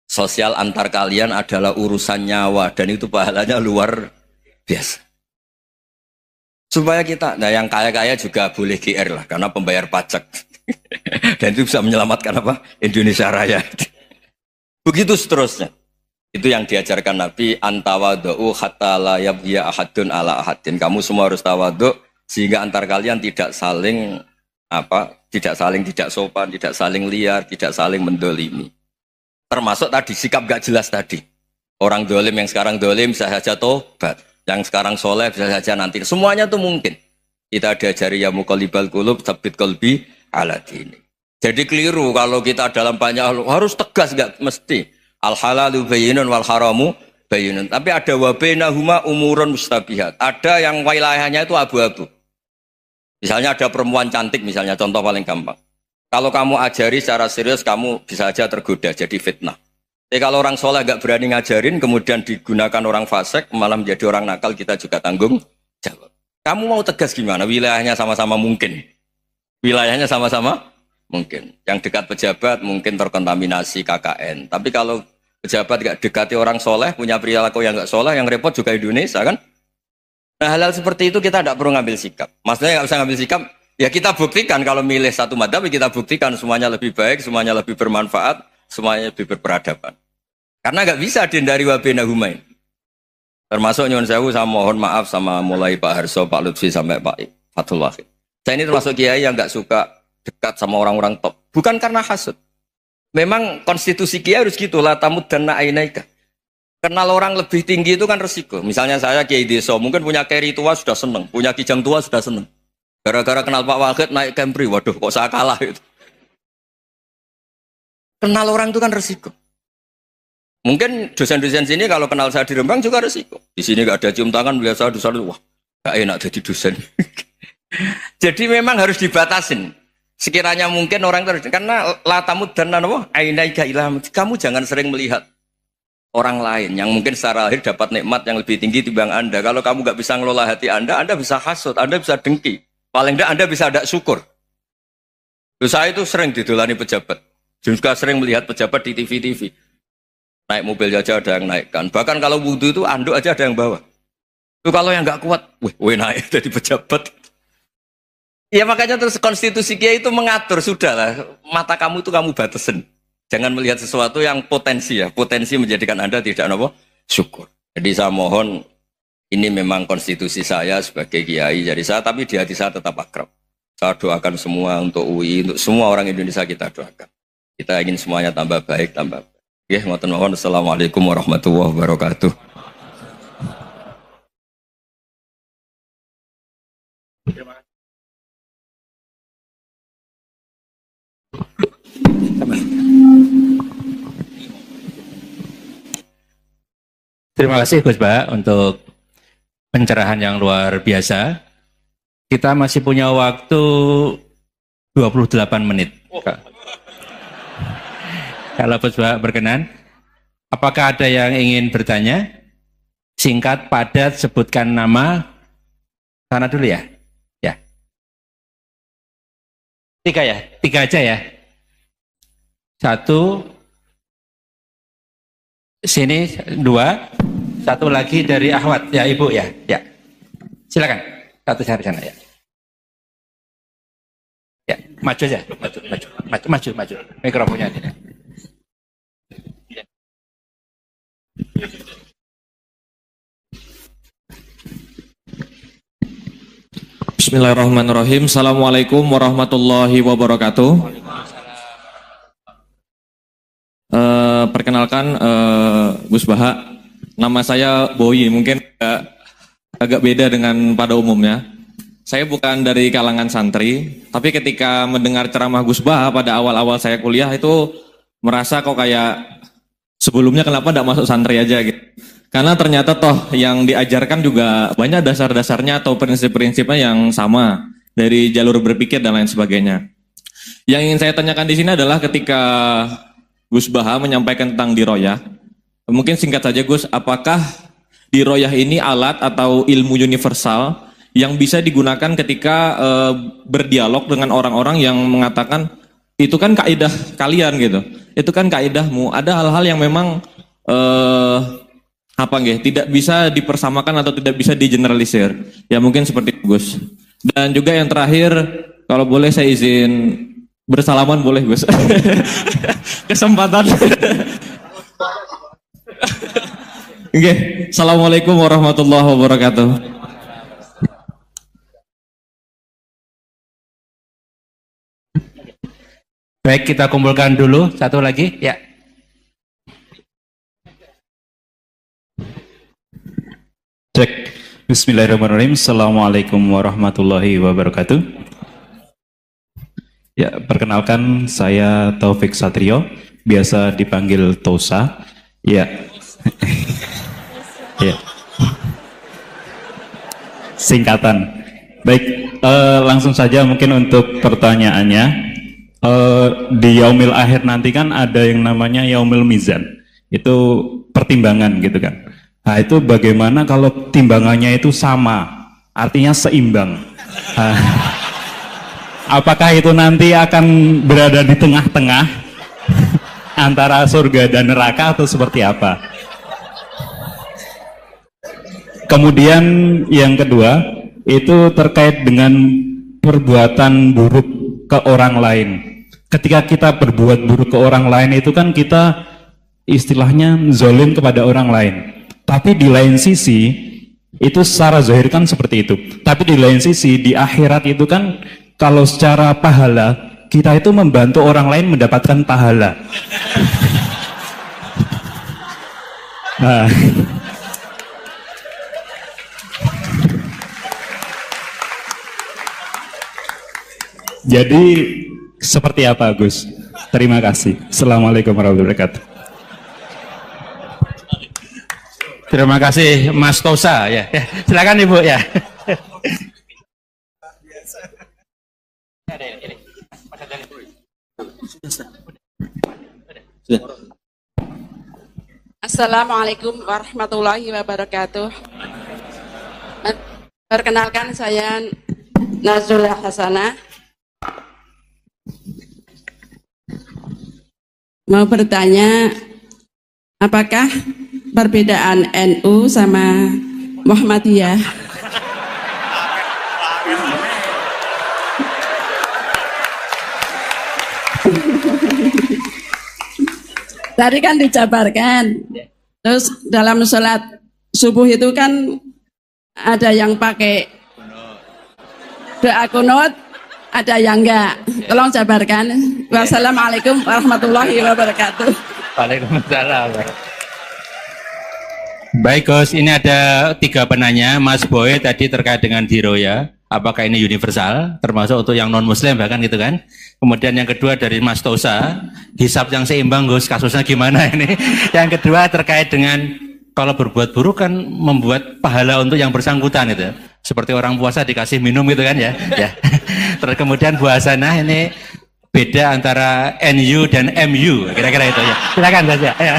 Sosial antar kalian adalah urusan nyawa dan itu pahalanya luar biasa. Supaya kita, nah yang kaya-kaya juga boleh GR lah, karena pembayar pajak. Dan itu bisa menyelamatkan apa? Indonesia Raya. Begitu seterusnya. Itu yang diajarkan Nabi, antawadu'u hatta la yabghiya ahadun ala ahadin. Kamu semua harus tawadhu sehingga antar kalian tidak saling tidak sopan, tidak saling liar, tidak saling mendolimi. Termasuk tadi sikap gak jelas tadi. Orang dolim yang sekarang dolim bisa saja tobat, yang sekarang soleh bisa saja nanti. Semuanya itu mungkin. Kita diajari ya muqallibal qulub tsabbit qalbi ala dini. Jadi keliru kalau kita dalam banyak harus tegas, gak mesti. Al halalu bayyinun wal haramu bayyinun. Tapi ada wa bainahuma umurun mustabihat. Ada yang wilayahnya itu abu-abu. Misalnya ada perempuan cantik, misalnya contoh paling gampang. Kalau kamu ajari secara serius, kamu bisa aja tergoda jadi fitnah. Tapi kalau orang soleh gak berani ngajarin, kemudian digunakan orang fasik, malah menjadi orang nakal, kita juga tanggung jawab. Kamu mau tegas gimana? Wilayahnya sama-sama mungkin. Wilayahnya sama-sama mungkin. Yang dekat pejabat mungkin terkontaminasi KKN. Tapi kalau pejabat gak dekati orang soleh, punya perilaku yang gak soleh, yang repot juga Indonesia kan. Nah hal-hal seperti itu kita tidak perlu ngambil sikap. Maksudnya gak usah ngambil sikap, ya kita buktikan kalau milih satu madhab, kita buktikan semuanya lebih baik, semuanya lebih bermanfaat, semuanya lebih berperadaban. Karena gak bisa dihindari wabena humain. Termasuk nyuwun sewu, saya mohon maaf sama mulai Pak Harso, Pak Lutfi sampai Pak Fathul Wahid. Saya ini termasuk kiai yang gak suka dekat sama orang-orang top. Bukan karena hasud. Memang konstitusi kiai harus gitu, la tamuddanna ainaika. Kenal orang lebih tinggi itu kan resiko. Misalnya saya kiai desa, mungkin punya keri tua sudah seneng, punya kijang tua sudah seneng. Gara-gara kenal Pak Wahid naik Kempri, waduh kok saya kalah itu. Kenal orang itu kan resiko. Mungkin dosen-dosen sini kalau kenal saya di Rembang juga resiko. Di sini gak ada cium tangan, biasa dosen, wah gak enak jadi dosen. Jadi memang harus dibatasin. Sekiranya mungkin orang terus, karena latamud dan nanawa ainaika ilham. Kamu jangan sering melihat orang lain yang mungkin secara lahir dapat nikmat yang lebih tinggi timbang Anda. Kalau kamu nggak bisa ngelola hati Anda bisa hasut, Anda bisa dengki. Paling tidak Anda bisa ada syukur. Saya itu sering didolani pejabat. Juga sering melihat pejabat di TV-TV. Naik mobil aja ada yang naikkan. Bahkan kalau wudhu itu anduk aja ada yang bawa. Itu kalau yang nggak kuat, wih naik jadi pejabat. Ya makanya terus konstitusi kiai itu mengatur, sudahlah mata kamu itu kamu batasin. Jangan melihat sesuatu yang potensi ya, potensi menjadikan Anda tidak apa syukur. Jadi saya mohon, ini memang konstitusi saya sebagai kiai, jadi saya tapi di hati saya tetap akrab. Saya doakan semua untuk UI, untuk semua orang Indonesia kita doakan. Kita ingin semuanya tambah baik, tambah baik. Ya, ngoten mawon. Assalamualaikum warahmatullahi wabarakatuh. Terima kasih Gus Ba untuk pencerahan yang luar biasa. Kita masih punya waktu 28 menit. Kalau Gus Ba berkenan, apakah ada yang ingin bertanya? Singkat, padat, sebutkan nama. Sana dulu ya. Ya. 3 ya? 3 aja ya? 1, sini 2, 1 lagi dari Ahwat. Ya Ibu ya. Ya. Silakan. 1 dari sana ya. Ya, maju aja. Maju. Mikrofonnya ini. Bismillahirrahmanirrahim. Assalamualaikum warahmatullahi wabarakatuh. Perkenalkan Gus Baha, nama saya Boyi, mungkin agak beda dengan pada umumnya. Saya bukan dari kalangan santri, tapi ketika mendengar ceramah Gus Baha pada awal-awal saya kuliah itu merasa kok kayak sebelumnya kenapa tidak masuk santri aja gitu. Karena ternyata toh yang diajarkan juga banyak dasar-dasarnya atau prinsip-prinsipnya yang sama dari jalur berpikir dan lain sebagainya. Yang ingin saya tanyakan di sini adalah ketika Gus Baha menyampaikan tentang diroyah, mungkin singkat saja Gus, apakah diroyah ini alat atau ilmu universal yang bisa digunakan ketika berdialog dengan orang-orang yang mengatakan itu kan kaidah kalian gitu, itu kan kaidahmu. Ada hal-hal yang memang tidak bisa dipersamakan atau tidak bisa digeneralisir. Ya mungkin seperti itu Gus. Dan juga yang terakhir, kalau boleh saya izin bersalaman boleh Gus. Kesempatan. Oke, Assalamualaikum warahmatullahi wabarakatuh. Baik, kita kumpulkan dulu 1 lagi. Ya. Cek. Bismillahirrahmanirrahim. Assalamualaikum warahmatullahi wabarakatuh. Ya, perkenalkan saya Taufik Satrio, biasa dipanggil Tosa. Ya. Ya. Singkatan. Baik, langsung saja mungkin untuk pertanyaannya. Di Yaumil Akhir nanti kan ada yang namanya Yaumil Mizan. Itu pertimbangan gitu kan. Nah itu bagaimana kalau timbangannya itu sama, artinya seimbang. Apakah itu nanti akan berada di tengah-tengah antara surga dan neraka atau seperti apa? Kemudian yang kedua itu terkait dengan perbuatan buruk ke orang lain. Ketika kita berbuat buruk ke orang lain itu kan kita istilahnya zalim kepada orang lain. Tapi di lain sisi, itu secara zahir kan seperti itu. Tapi di lain sisi, di akhirat itu kan, kalau secara pahala, kita itu membantu orang lain mendapatkan pahala. Nah, jadi seperti apa Gus? Terima kasih. Assalamualaikum warahmatullahi wabarakatuh. Terima kasih Mas Tosa ya. Silakan Ibu ya. Assalamualaikum warahmatullahi wabarakatuh. Perkenalkan saya Nazrullah Hasanah. Mau bertanya, apakah perbedaan NU sama Muhammadiyah? Tadi kan dijabarkan. Terus dalam sholat subuh itu kan ada yang pakai doa kunut, ada yang enggak. Tolong jabarkan. Wassalamualaikum warahmatullahi wabarakatuh. Waalaikumsalam. Baik Gus, ini ada 3 penanya. Mas Boy tadi terkait dengan diroya, apakah ini universal, termasuk untuk yang non muslim bahkan gitu kan. Kemudian yang kedua dari Mas Tosa, hisab yang seimbang Gus, kasusnya gimana ini. Yang kedua terkait dengan kalau berbuat buruk kan membuat pahala untuk yang bersangkutan itu. Seperti orang puasa dikasih minum gitu kan ya. Ya. Terus kemudian puasana ini beda antara NU dan MU, kira-kira itu ya. Silakan saja. Ya.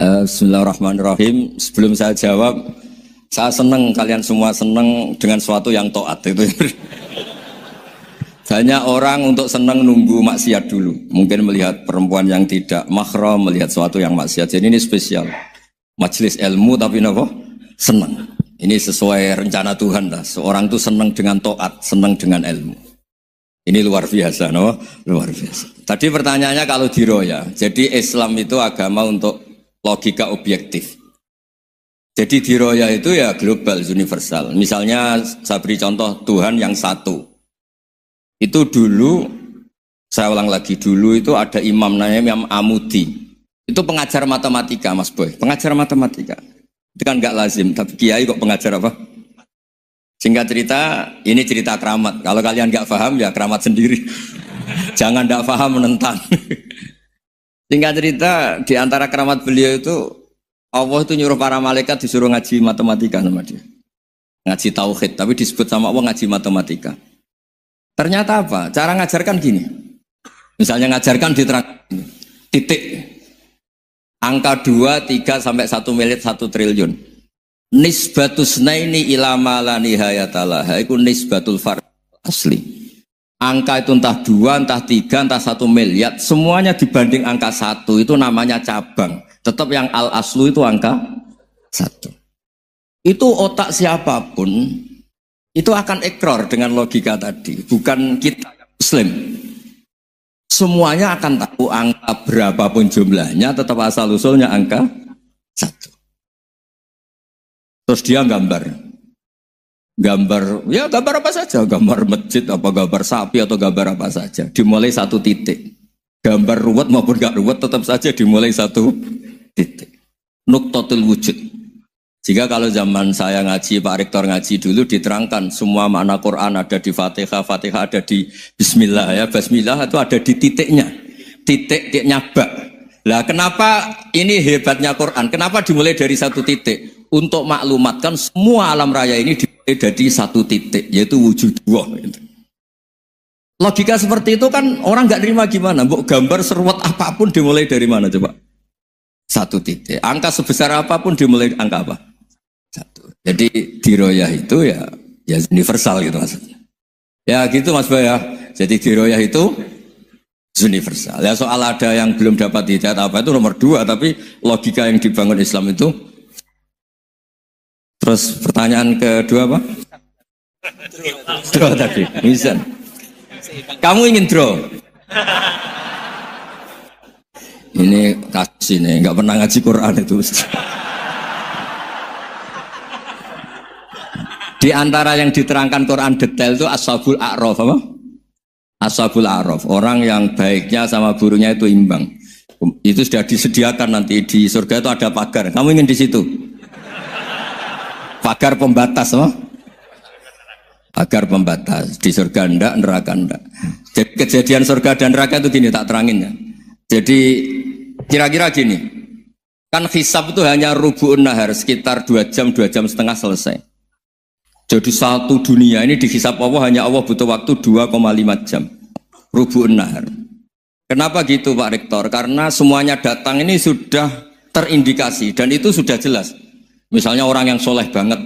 Bismillahirrahmanirrahim. Sebelum saya jawab, saya senang kalian semua senang dengan sesuatu yang taat itu. Banyak orang untuk senang nunggu maksiat dulu. Mungkin melihat perempuan yang tidak mahram, melihat sesuatu yang maksiat. Jadi ini spesial. Majelis ilmu tapi apa? Senang. Ini sesuai rencana Tuhan lah. Seorang itu senang dengan taat, senang dengan ilmu. Ini luar biasa, no? Luar biasa. Tadi pertanyaannya kalau diroya. Jadi Islam itu agama untuk logika objektif. Jadi diroya itu ya global, universal. Misalnya saya beri contoh Tuhan yang satu. Itu dulu, saya ulang lagi, dulu itu ada imam namanya Imam Amudi. Itu pengajar matematika, Mas Boy. Pengajar matematika. Itu kan nggak lazim, tapi kiai kok pengajar apa? Singkat cerita, ini cerita keramat. Kalau kalian nggak paham ya keramat sendiri. Jangan nggak paham menentang. Singkat cerita, di antara keramat beliau itu, Allah itu nyuruh para malaikat disuruh ngaji matematika sama dia. Ngaji tauhid, tapi disebut sama Allah ngaji matematika. Ternyata apa? Cara ngajarkan gini. Misalnya ngajarkan diterang titik. Angka 2, 3, sampai 1 miliar, 1 triliun. Nisbatusnaini ilama la nihayatalaha. Itu nisbatul fard asli. Angka itu entah 2, entah 3, entah 1 miliar, semuanya dibanding angka 1 itu namanya cabang. Tetap yang al-aslu itu angka 1. Itu otak siapapun, itu akan ikrar dengan logika tadi. Bukan kita Muslim. Semuanya akan tahu angka berapapun jumlahnya, tetap asal-usulnya angka 1. Terus dia gambar, ya gambar apa saja, gambar masjid, apa gambar sapi atau gambar apa saja, dimulai 1 titik. Gambar ruwet maupun gak ruwet tetap saja dimulai 1 titik. Nuktotul wujud. Jika kalau zaman saya ngaji, Pak Rektor ngaji dulu diterangkan semua makna Quran ada di Fatihah, Fatihah ada di Bismillah ya, Bismillah itu ada di titiknya, titiknya bak. Lah kenapa ini hebatnya Quran? Kenapa dimulai dari 1 titik? Untuk maklumatkan semua alam raya ini dimulai dari 1 titik, yaitu wujud Allah. Logika seperti itu kan orang nggak terima gimana? Mbok gambar seruat apapun dimulai dari mana coba? 1 titik. Angka sebesar apapun dimulai angka apa? 1. Jadi diroyah itu ya universal gitu maksudnya. Ya gitu Mas Bay ya. Jadi diroyah itu universal. Ya soal ada yang belum dapat hidayat apa itu nomor 2, tapi logika yang dibangun Islam itu. Terus pertanyaan kedua apa? Draw tadi, misal. Kamu ingin draw? Ini kasus ini, nggak pernah ngaji Quran itu. Di antara yang diterangkan Quran detail itu Ashabul A'raf apa? Ashabul A'raf, orang yang baiknya sama buruknya itu imbang. Itu sudah disediakan nanti di surga itu ada pagar. Kamu ingin di situ? Pagar pembatas, apa? Pagar pembatas. Di surga ndak, neraka ndak. Jadi kejadian surga dan neraka itu gini, tak terangin ya. Jadi kira-kira gini, kan hisab itu hanya rubu'un nahar, sekitar 2 jam, 2 jam setengah selesai. Jadi 1 dunia ini dihisab Allah, hanya Allah butuh waktu 2,5 jam. Rubu'un nahar. Kenapa gitu Pak Rektor? Karena semuanya datang ini sudah terindikasi dan itu sudah jelas. Misalnya orang yang soleh banget,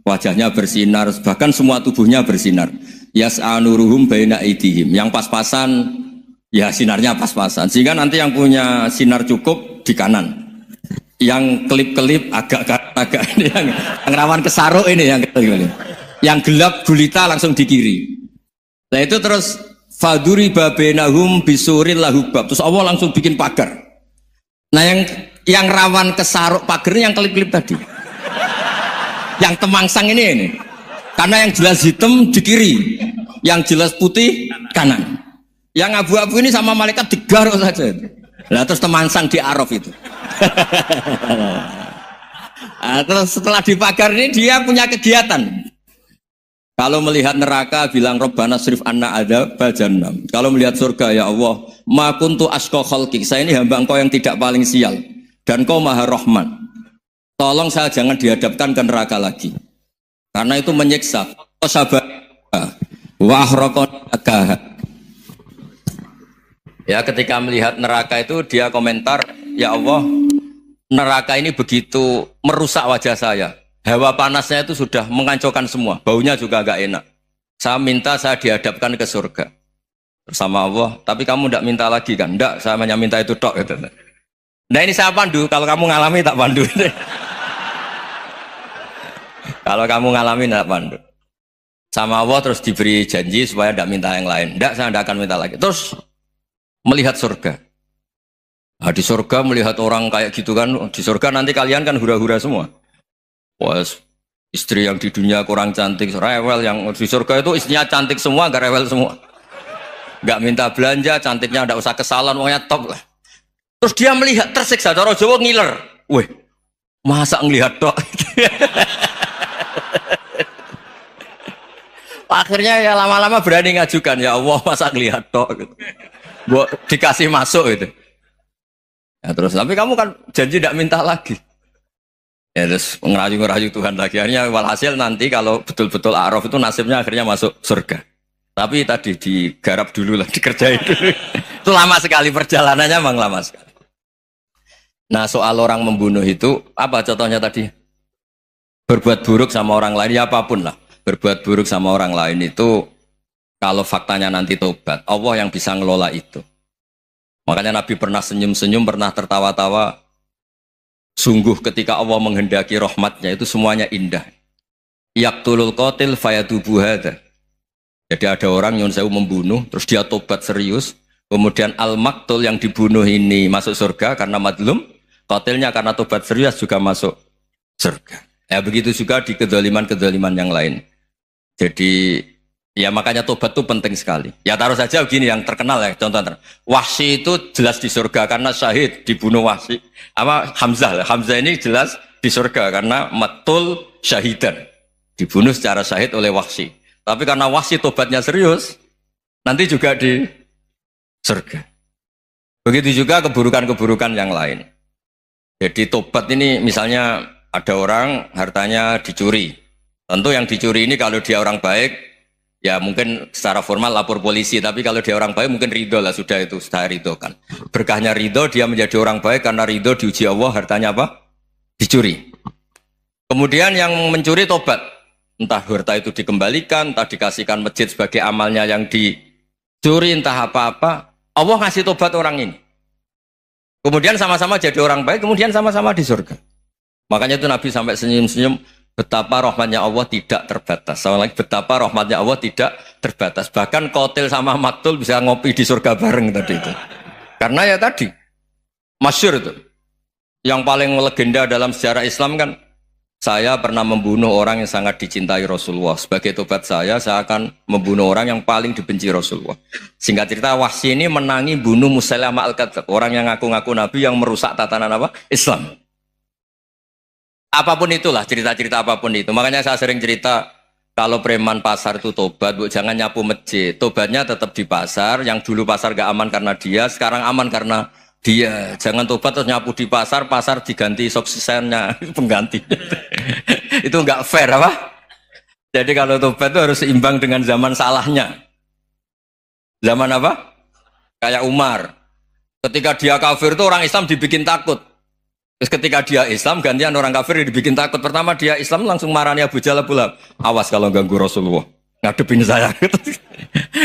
wajahnya bersinar, bahkan semua tubuhnya bersinar. Yas'anuruhum baina aidihim. Yang pas-pasan, ya sinarnya pas-pasan. Sehingga nanti yang punya sinar cukup di kanan. Yang kelip-kelip agak ini, yang rawan kesaruk ini yang kelip. Yang gelap gulita langsung di kiri. Nah itu terus faduriba bainahum bisuril lahubab. Terus Allah langsung bikin pagar. Nah yang rawan kesaruk pagarnya yang kelip-kelip tadi. Yang temangsang ini. Karena yang jelas hitam di kiri, yang jelas putih kanan. Yang abu-abu ini sama malaikat digaruk saja. Nah terus temangsang di Araf itu. Nah, terus setelah dipagar ini dia punya kegiatan. Kalau melihat neraka bilang Rabbana srif anna adzab jahannam. Kalau melihat surga ya Allah, ma kuntu asqa khalqik. Saya ini hamba Engkau yang tidak paling sial dan Kau Maha Rahman. Tolong saya jangan dihadapkan ke neraka lagi. Karena itu menyiksa. Sabar wa ahraqaka. Ya, ketika melihat neraka itu dia komentar, ya Allah, neraka ini begitu merusak wajah saya. Hawa panasnya itu sudah menghancurkan semua. Baunya juga agak enak. Saya minta saya dihadapkan ke surga bersama Allah. Tapi kamu tidak minta lagi kan? Tidak, saya hanya minta itu tok. Gitu. Nah ini saya pandu. Kalau kamu ngalami tak pandu. Kalau kamu ngalami tak pandu. Sama Allah terus diberi janji supaya tidak minta yang lain. Tidak, saya tidak akan minta lagi. Terus melihat surga. Nah, di surga melihat orang kayak gitu kan. Di surga nanti kalian kan hura-hura semua. Wah, istri yang di dunia kurang cantik, rewel, yang di surga itu istrinya cantik semua, gak rewel semua. Gak minta belanja, cantiknya gak usah ke salon, pokoknya top lah. Terus dia melihat, tersiksa, cara Jawa ngiler. Weh, masa ngelihat tok? Akhirnya ya lama-lama berani ngajukan, ya Allah masa ngelihat tok? Gitu. Buat dikasih masuk gitu. Ya terus, tapi kamu kan janji gak minta lagi. Ya terus ngerayu-ngerayu Tuhan lagi. Akhirnya walhasil nanti kalau betul-betul A'raf itu nasibnya akhirnya masuk surga. Tapi tadi digarap dulu lah, dikerjain dulu. Itu lama sekali perjalanannya, memang lama sekali. Nah soal orang membunuh itu, apa contohnya tadi? Berbuat buruk sama orang lain, ya apapun lah. Berbuat buruk sama orang lain itu, kalau faktanya nanti tobat, Allah yang bisa ngelola itu. Makanya Nabi pernah senyum-senyum, pernah tertawa-tawa. Sungguh ketika Allah menghendaki rahmatnya itu semuanya indah. Yaqtulul qatil fayatubu hadza. Jadi ada orang yang saya membunuh, terus dia tobat serius, kemudian al-maktul yang dibunuh ini masuk surga karena madlum, qatilnya karena tobat serius juga masuk surga. Ya begitu juga di kedzaliman-kedzaliman yang lain. Jadi ya makanya tobat itu penting sekali. Ya taruh saja begini yang terkenal ya, contoh Wahsy itu jelas di surga karena syahid dibunuh Wahsy. Apa Hamzah? Hamzah ini jelas di surga karena matul syahidan, dibunuh secara syahid oleh Wahsy. Tapi karena Wahsy tobatnya serius, nanti juga di surga. Begitu juga keburukan-keburukan yang lain. Jadi tobat ini misalnya ada orang hartanya dicuri. Tentu yang dicuri ini kalau dia orang baik, ya mungkin secara formal lapor polisi, tapi kalau dia orang baik mungkin ridho lah, sudah itu sudah ridho kan. Berkahnya ridho, dia menjadi orang baik karena ridho diuji Allah, hartanya apa? Dicuri. Kemudian yang mencuri tobat, entah harta itu dikembalikan, entah dikasihkan masjid sebagai amalnya yang dicuri, entah apa-apa, Allah ngasih tobat orang ini. Kemudian sama-sama jadi orang baik, kemudian sama-sama di surga. Makanya itu Nabi sampai senyum-senyum, betapa rahmatnya Allah tidak terbatas. Sama lagi, betapa rahmatnya Allah tidak terbatas. Bahkan qatil sama maktul bisa ngopi di surga bareng tadi itu. Karena ya tadi, masyhur itu. Yang paling legenda dalam sejarah Islam kan, saya pernah membunuh orang yang sangat dicintai Rasulullah. Sebagai tobat saya akan membunuh orang yang paling dibenci Rasulullah. Singkat cerita, Wahsy ini menangi bunuh Musailamah al-Kadzdzab, orang yang ngaku-ngaku Nabi yang merusak tatanan apa? Islam. Apapun itulah, cerita-cerita apapun itu. Makanya saya sering cerita, kalau preman pasar itu tobat, bu, jangan nyapu masjid. Tobatnya tetap di pasar, yang dulu pasar gak aman karena dia, sekarang aman karena dia. Jangan tobat terus nyapu di pasar, pasar diganti soksisennya, pengganti. Itu gak fair apa? Jadi kalau tobat itu harus seimbang dengan zaman salahnya. Zaman apa? Kayak Umar. Ketika dia kafir itu orang Islam dibikin takut. Terus ketika dia Islam, gantian orang kafir dibikin takut. Pertama dia Islam langsung marahnya Abu Jahal pula. Awas kalau ganggu Rasulullah, ngadepin saya.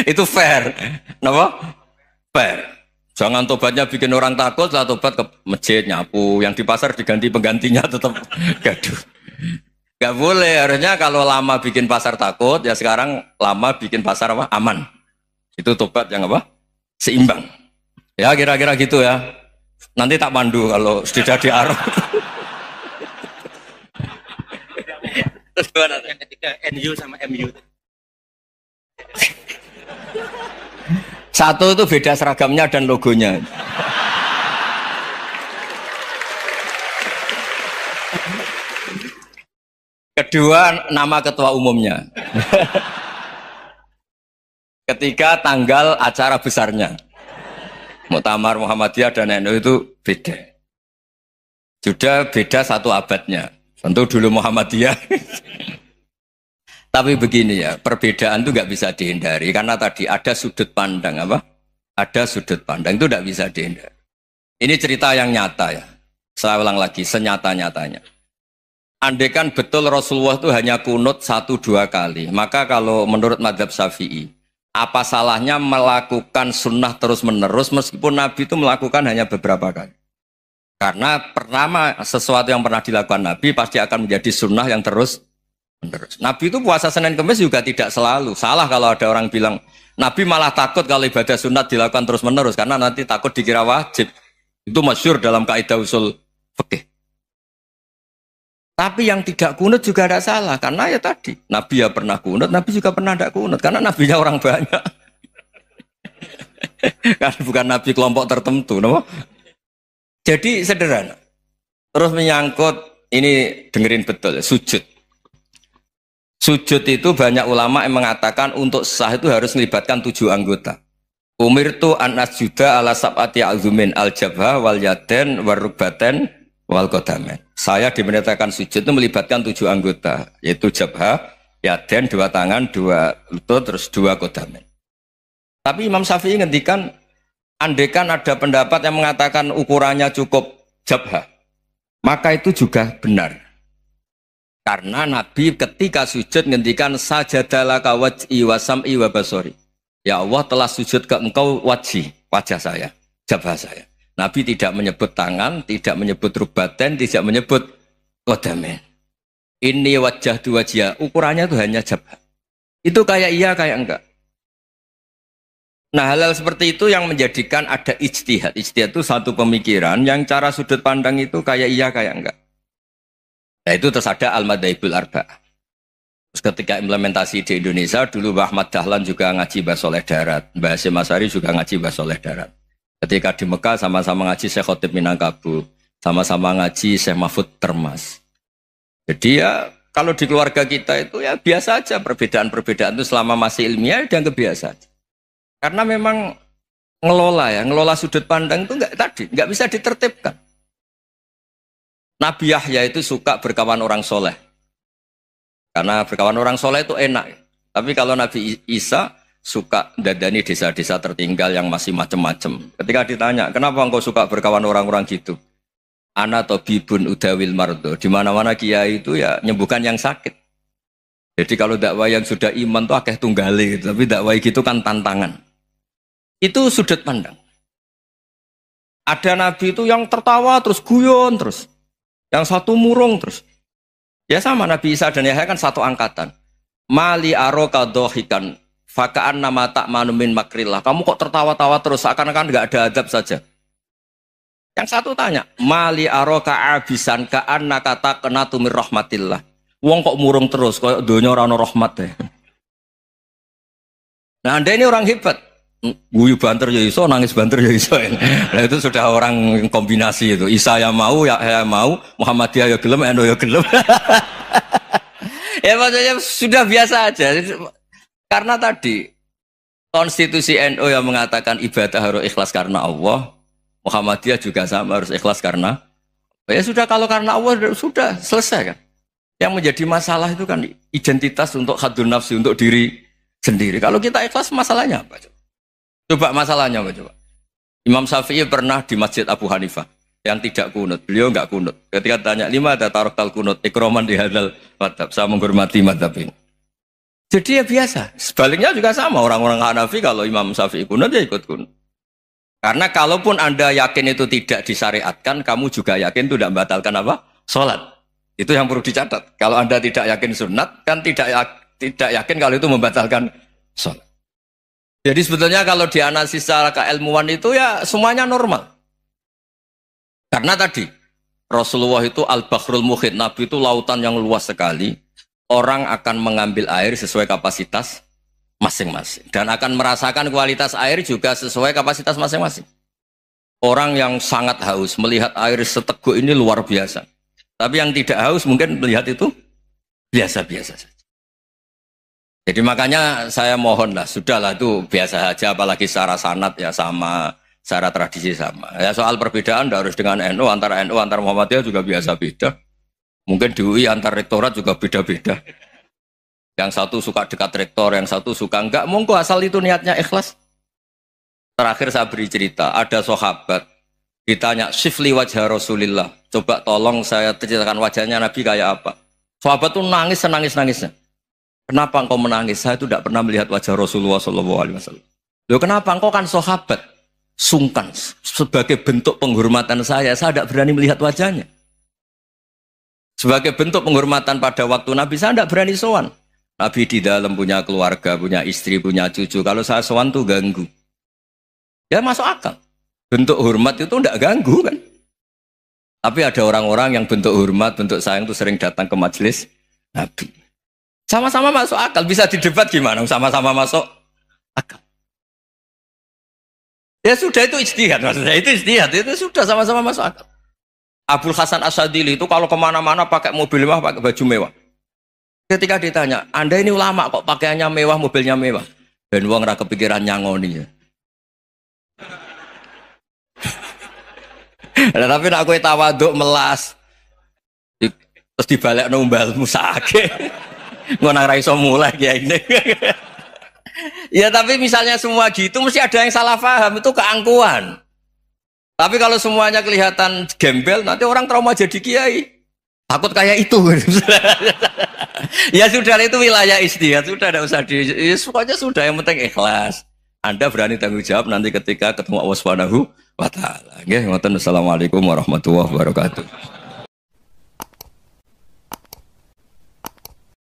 Itu fair. Kenapa? Fair. Jangan tobatnya bikin orang takut, setelah tobat ke masjid, nyapu. Yang di pasar diganti penggantinya tetap gaduh. Gak boleh, harusnya kalau lama bikin pasar takut, ya sekarang lama bikin pasar apa? Aman. Itu tobat yang apa? Seimbang. Ya kira-kira gitu ya. Nanti tak pandu kalau sudah di Arab. Terus gimana? Yang ketiga NU sama MU. Satu itu beda seragamnya dan logonya. Kedua, nama ketua umumnya. Ketiga, tanggal acara besarnya. Muktamar Muhammadiyah dan NU itu beda. Sudah beda satu abadnya. Tentu dulu Muhammadiyah. Tapi begini ya, perbedaan itu nggak bisa dihindari. Karena tadi ada sudut pandang apa? Ada sudut pandang itu nggak bisa dihindari. Ini cerita yang nyata ya. Saya ulang lagi, senyata-nyatanya. Andaikan betul Rasulullah itu hanya kunut 1-2 kali, maka kalau menurut mazhab Syafi'i, apa salahnya melakukan sunnah terus-menerus meskipun Nabi itu melakukan hanya beberapa kali? Karena pertama, sesuatu yang pernah dilakukan Nabi pasti akan menjadi sunnah yang terus-menerus. Nabi itu puasa Senin Kamis juga tidak selalu. Salah kalau ada orang bilang, Nabi malah takut kalau ibadah sunat dilakukan terus-menerus, karena nanti takut dikira wajib. Itu masyhur dalam kaidah usul fikih. Tapi yang tidak kunut juga tidak salah, karena ya tadi Nabi ya pernah kunut, Nabi juga pernah tidak kunut, karena nabinya orang banyak. Kan bukan nabi kelompok tertentu, no? Jadi sederhana. Terus menyangkut ini, dengerin betul, sujud. Sujud itu banyak ulama yang mengatakan untuk sah itu harus melibatkan 7 anggota. Umirtu an asjuda ala sab'ati azumin al-jabha wal yaden warrubaten wal qadamen. Saya diperintahkan sujud itu melibatkan 7 anggota, yaitu jabha, yaden 2 tangan, 2 lutut, terus 2 qadamen. Tapi Imam Syafi'i ngendikan, andaikan ada pendapat yang mengatakan ukurannya cukup jabha, maka itu juga benar. Karena Nabi ketika sujud ngendikan sajadalaka waj'i wa sam'i wa basori. Ya Allah telah sujud ke engkau wajah saya, jabha saya. Nabi tidak menyebut tangan, tidak menyebut rubaten, tidak menyebut qadamen. Ini wajah dua wajah, ukurannya itu hanya jabha. Itu kayak iya, kayak enggak. Nah, hal-hal seperti itu yang menjadikan ada ijtihad. Ijtihad itu satu pemikiran yang cara sudut pandang itu kayak iya, kayak enggak. Nah, itu terus ada al-madhaibul arba'ah. Terus ketika implementasi di Indonesia, dulu Mbah Ahmad Dahlan juga ngaji Mbah Soleh Darat, Mbah Hasyim Asy'ari juga ngaji Mbah Soleh Darat. Ketika di Mekah sama-sama ngaji Syekh Khotib Minangkabau, sama-sama ngaji Syekh Mahfud Termas. Jadi ya kalau di keluarga kita itu ya biasa aja, perbedaan-perbedaan itu selama masih ilmiah dianggap biasa aja. Karena memang ngelola sudut pandang itu nggak bisa ditertibkan. Nabi Yahya itu suka berkawan orang soleh. Karena berkawan orang soleh itu enak. Tapi kalau Nabi Isa suka dadani desa-desa tertinggal yang masih macam-macam. Ketika ditanya, kenapa engkau suka berkawan orang-orang gitu? Ana tabibun udawil mardo. Di mana-mana kiai itu ya nyembuhkan yang sakit. Jadi kalau dakwah yang sudah iman tuh akeh tunggale gitu. Tapi dakwah gitu kan tantangan. Itu sudut pandang. Ada nabi itu yang tertawa terus guyon terus. Yang satu murung terus. Ya sama Nabi Isa dan Yahya kan satu angkatan. Mali aroka dohikan. Fakaan nama tak manumin makrillah. Kamu kok tertawa-tawa terus, seakan-akan nggak ada adab saja. Yang satu tanya, mali aroka abisan kaan nakata kena tumir rahmatillah. Wong kok murung terus, kok dunia orang rahmat deh. Nah, Anda ini orang hebat. Guyu banter ya iso, nangis banter ya iso. Nah, itu sudah orang kombinasi itu. Isa ya mau, ya mau, Muhammadiyah ya gelem, NU ya gelem. Ya maksudnya sudah biasa aja. Karena tadi konstitusi NU yang mengatakan ibadah harus ikhlas karena Allah, Muhammadiyah juga sama harus ikhlas karena ya sudah, kalau karena Allah sudah selesai kan. Yang menjadi masalah itu kan identitas untuk hadun nafsi, untuk diri sendiri. Kalau kita ikhlas masalahnya apa? Coba masalahnya apa coba? Imam Syafi'i pernah di Masjid Abu Hanifah yang tidak kunut. Beliau enggak kunut. Ketika tanya, lima ada tarokal kunut, ikroman di hadal madhab. Saya menghormati madhab ini. Jadi ya biasa. Sebaliknya juga sama. Orang-orang Hanafi kalau Imam Syafi'i kunut ya ikut kunut. Karena kalaupun Anda yakin itu tidak disyariatkan, kamu juga yakin itu tidak membatalkan apa? Sholat. Itu yang perlu dicatat. Kalau Anda tidak yakin sunat, kan tidak yakin kalau itu membatalkan sholat. Jadi sebetulnya kalau dianalisis secara keilmuan itu ya semuanya normal. Karena tadi Rasulullah itu al-Bahrul Muhit, Nabi itu lautan yang luas sekali. Orang akan mengambil air sesuai kapasitas masing-masing. Dan akan merasakan kualitas air juga sesuai kapasitas masing-masing. Orang yang sangat haus melihat air seteguk ini luar biasa. Tapi yang tidak haus mungkin melihat itu biasa-biasa saja. Jadi makanya saya mohonlah, sudahlah itu biasa saja, apalagi secara sanad ya sama, secara tradisi sama. Ya soal perbedaan tidak harus dengan NU, antara Muhammadiyah juga biasa beda. Mungkin di UI antar rektorat juga beda-beda. Yang satu suka dekat rektor, yang satu suka enggak. Monggo asal itu niatnya ikhlas. Terakhir saya beri cerita, ada sahabat ditanya, "Sifli wajah Rasulillah." Coba tolong saya ceritakan wajahnya Nabi kayak apa. Sahabat tuh nangis senangis-nangisnya. Kenapa engkau menangis? Saya itu tidak pernah melihat wajah Rasulullah SAW. Loh kenapa? Engkau kan sahabat. Sungkan. Sebagai bentuk penghormatan saya tidak berani melihat wajahnya. Sebagai bentuk penghormatan pada waktu Nabi, saya tidak berani sowan. Nabi di dalam punya keluarga, punya istri, punya cucu. Kalau saya sowan tuh ganggu. Ya masuk akal. Bentuk hormat itu tidak ganggu kan. Tapi ada orang-orang yang bentuk hormat, bentuk sayang itu sering datang ke majelis Nabi. Sama-sama masuk akal, bisa didebat gimana? Sama-sama masuk akal. Ya sudah, itu ijtihad maksudnya, itu ijtihad, itu sudah sama-sama masuk akal. Abul Hasan Asyadili itu kalau kemana-mana pakai mobil mewah, pakai baju mewah. Ketika ditanya, Anda ini ulama kok pakaiannya mewah, mobilnya mewah? Dan uang rakyat kepikiran nyangoni ya. Tapi nak kowe tawaduk melas, terus dibalik nombal musake. Ngono ra iso mulai ya ini. Ya tapi misalnya semua gitu mesti ada yang salah paham, itu keangkuhan. Tapi kalau semuanya kelihatan gembel, nanti orang trauma jadi kiai. Takut kayak itu. Ya sudah, itu wilayah ijtihad, sudah tidak usah ya, pokoknya sudah, yang penting ikhlas. Anda berani tanggung jawab nanti ketika ketemu Allah Subhanahu wa taala. Nggih, ngoten. Assalamualaikum warahmatullahi wabarakatuh.